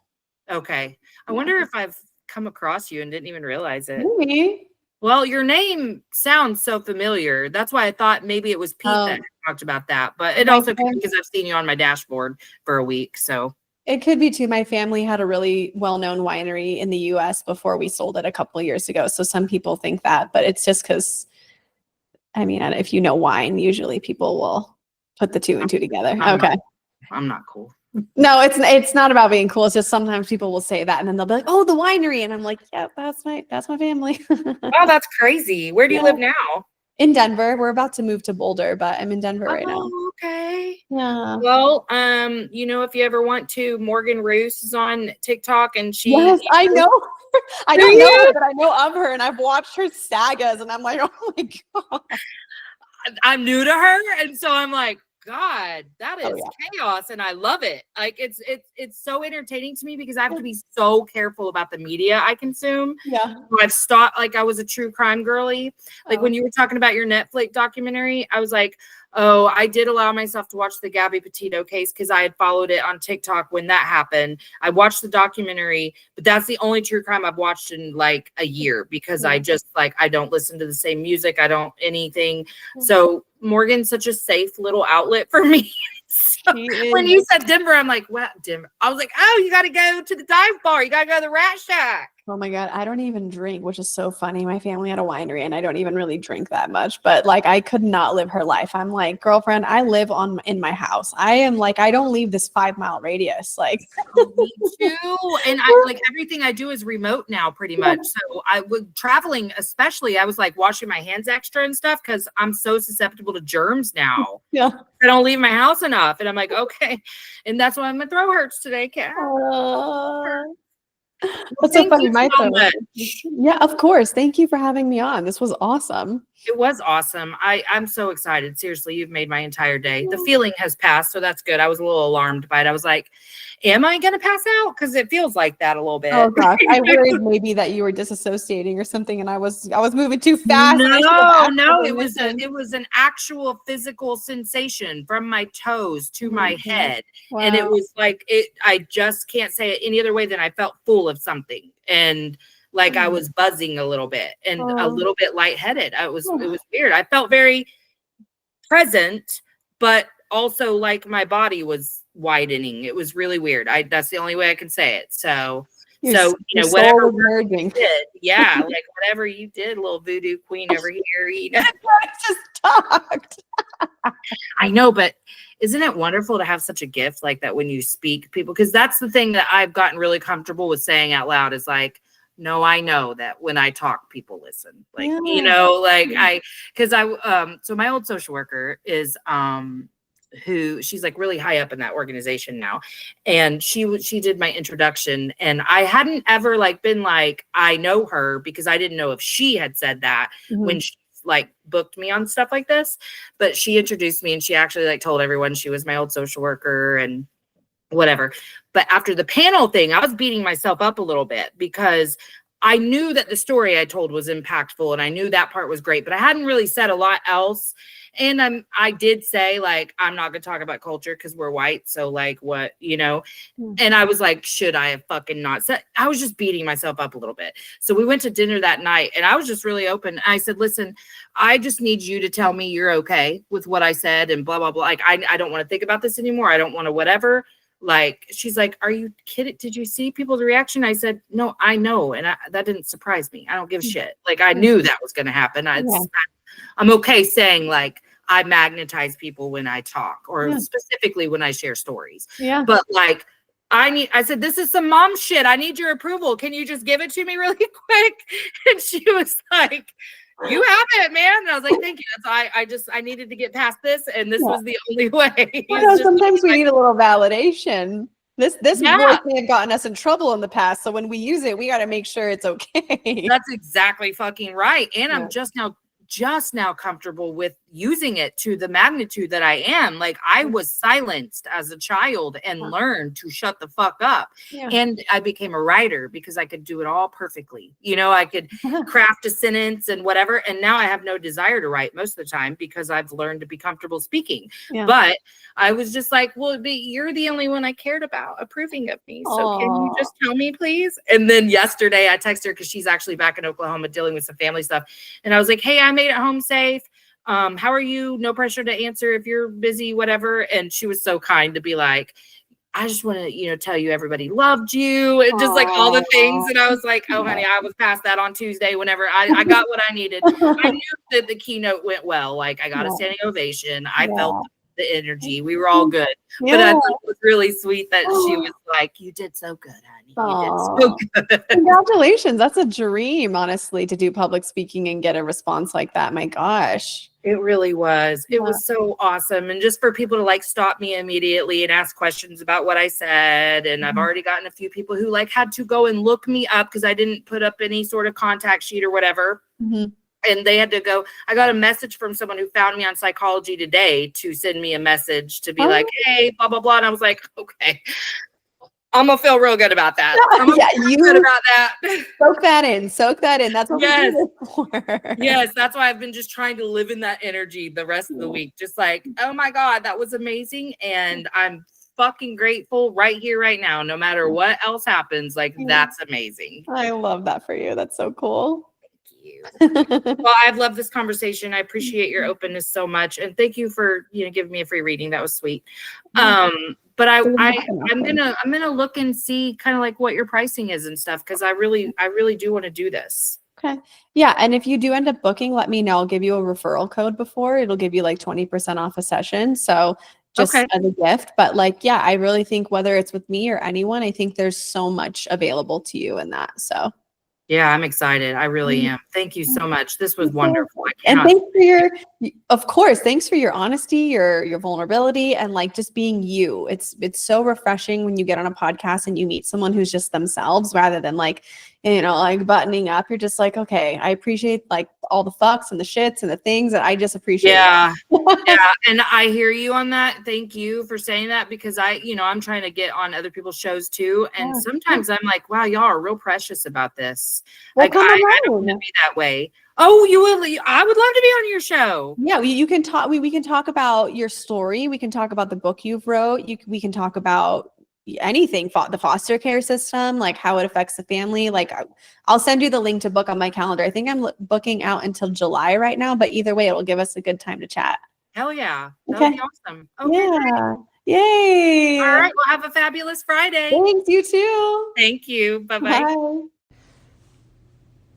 Okay. I wonder if I've come across you and didn't even realize it. Maybe. Well, your name sounds so familiar. That's why I thought maybe it was Pete that talked about that. But it also could be because I've seen you on my dashboard for a week. So it could be too. My family had a really well-known winery in the US before we sold it a couple of years ago. So some people think that, but it's just because, I mean, if you know wine, usually people will put the two and two together. I'm not cool. No, it's not about being cool. It's just sometimes people will say that and then they'll be like, oh, the winery. And I'm like, yeah, that's my family. Oh, that's crazy. Where do you live now? In Denver. We're about to move to Boulder, but I'm in Denver right now. Okay. Yeah. Well, if you ever want to, Morgan Roos is on TikTok and she. Yes, I know. I don't know her, but I know of her and I've watched her sagas and I'm like, oh my God. I'm new to her. And so I'm like, God, that is chaos, and I love it. Like it's so entertaining to me because I have to be so careful about the media I consume. Yeah, I've stopped. Like I was a true crime girly. Like when you were talking about your Netflix documentary, I was like, oh, I did allow myself to watch the Gabby Petito case because I had followed it on TikTok when that happened. I watched the documentary, but that's the only true crime I've watched in like a year because I just I don't listen to the same music. I don't anything. So Morgan's such a safe little outlet for me. So when you said Denver, I'm like, what Denver? I was like, oh, you got to go to the dive bar. You got to go to the Rat Shack. Oh my God. I don't even drink, which is so funny. My family had a winery and I don't even really drink that much, but like I could not live her life. I'm like, girlfriend, I live in my house. I am like, I don't leave this 5-mile radius. Like me too. And I like everything I do is remote now pretty much. So I was traveling, especially I was like washing my hands extra and stuff because I'm so susceptible to germs now. Yeah. I don't leave my house enough. And I'm like, okay. And that's why my throat hurts today, Kat. That's so funny. My throat. Yeah, of course. Thank you for having me on. This was awesome. It was awesome. I'm so excited. Seriously, you've made my entire day. The feeling has passed, so that's good. I was a little alarmed by it. I was like, am I going to pass out? Because it feels like that a little bit. Oh gosh, I worried maybe that you were disassociating or something, and I was moving too fast. No, it was an actual physical sensation from my toes to my head, and it was like it. I just can't say it any other way than I felt full of something, and like I was buzzing a little bit and a little bit lightheaded. It was weird. I felt very present, but also like my body was widening. It was really weird. That's the only way I can say it. So Your soul whatever was merging. you did, yeah, like whatever you did, little voodoo queen over here, I just talked. I know, but isn't it wonderful to have such a gift like that when you speak people? Because that's the thing that I've gotten really comfortable with saying out loud is like, no, I know that when I talk, people listen. Like, so my old social worker is, who she's like really high up in that organization now. And she did my introduction, and I hadn't ever like been like, I know her, because I didn't know if she had said that when she like booked me on stuff like this, but she introduced me and she actually like told everyone she was my old social worker and whatever. But after the panel thing, I was beating myself up a little bit because I knew that the story I told was impactful and I knew that part was great, but I hadn't really said a lot else. And I did say, like, I'm not going to talk about culture because we're white. So, like, what, And I was like, should I have fucking not said? I was just beating myself up a little bit. So we went to dinner that night and I was just really open. I said, listen, I just need you to tell me you're okay with what I said and blah, blah, blah. Like, I don't want to think about this anymore. I don't want to whatever. Like, she's like, are you kidding? Did you see people's reaction? I said, no, I know. And that didn't surprise me. I don't give a shit. Like, I knew that was going to happen. I'm okay saying, like, I magnetize people when I talk, or specifically when I share stories. Yeah. But like, I said, this is some mom shit. I need your approval. Can you just give it to me really quick? And she was like, you have it, man. And I was like, thank you. I needed to get past this. And this was the only way. Sometimes we need a little validation. This voice may have gotten us in trouble in the past. So when we use it, we got to make sure it's okay. That's exactly fucking right. And I'm just now comfortable with using it to the magnitude that I am. Like, I was silenced as a child and learned to shut the fuck up. Yeah. And I became a writer because I could do it all perfectly. I could craft a sentence and whatever. And now I have no desire to write most of the time because I've learned to be comfortable speaking. Yeah. But I was just like, well, you're the only one I cared about approving of me. So can you just tell me, please? And then yesterday I texted her because she's actually back in Oklahoma dealing with some family stuff. And I was like, hey, I made it home safe. How are you? No pressure to answer if you're busy, whatever. And she was so kind to be like, I just want to, tell you everybody loved you and just like all the things. And I was like, oh, honey, I was past that on Tuesday whenever I got what I needed. I knew that the keynote went well. Like, I got a standing ovation. I felt the energy. We were all good. But I thought it was really sweet that she was like, you did so good, honey. You did so good. Congratulations. That's a dream, honestly, to do public speaking and get a response like that. My gosh. It really was. It was so awesome. And just for people to like stop me immediately and ask questions about what I said. And I've already gotten a few people who like had to go and look me up because I didn't put up any sort of contact sheet or whatever. And they had to go. I got a message from someone who found me on Psychology Today to send me a message to be like, hey, blah, blah, blah. And I was like, okay, I'm going to feel real good about that. I'm you good about that. Soak that in. That's what we do this for. Yes, that's why I've been just trying to live in that energy the rest of the week. Just like, oh my God, that was amazing. And I'm fucking grateful right here, right now, no matter what else happens. Like, that's amazing. I love that for you. That's so cool. You. Well, I've loved this conversation. I appreciate your openness so much, and thank you for giving me a free reading. That was sweet. But I'm gonna look and see kind of like what your pricing is and stuff, because I really do want to do this. Okay. Yeah, and if you do end up booking, let me know. I'll give you a referral code before. It'll give you like 20% off a session. So just as a gift. But like, yeah, I really think whether it's with me or anyone, I think there's so much available to you in that. So yeah, I'm excited. I really am. Thank you so much. This was wonderful. And thanks for your honesty, your vulnerability, and like just being you. It's so refreshing when you get on a podcast and you meet someone who's just themselves rather than like, like buttoning up. You're just like, okay, I appreciate like all the fucks and the shits and the things that I just appreciate. Yeah. Yeah. And I hear you on that. Thank you for saying that, because I'm trying to get on other people's shows too. And sometimes I'm like, wow, y'all are real precious about this. Well, like, I don't want to be that way. Oh, you will. I would love to be on your show. Yeah, you can talk. We can talk about your story. We can talk about the book you've wrote. We can talk about anything, the foster care system, like how it affects the family. Like, I'll send you the link to book on my calendar. I think I'm booking out until July right now, but either way, it will give us a good time to chat. Hell yeah. That would Okay. be awesome. Okay. Yeah. Yay. All right. Well, have a fabulous Friday. Thanks, you too. Thank you. Bye-bye. Bye.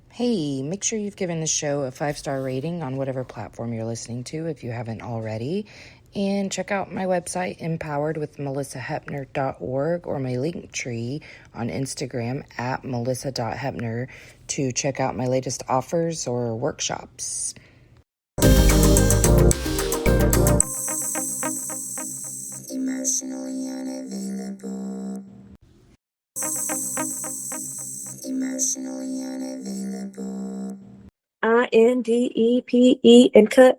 Hey, make sure you've given the show a 5-star rating on whatever platform you're listening to if you haven't already. And check out my website, empoweredwithmelissahepner.org, or my link tree on Instagram at melissa.hepner to check out my latest offers or workshops. Emotionally unavailable. Emotionally unavailable. INDEPE and cut.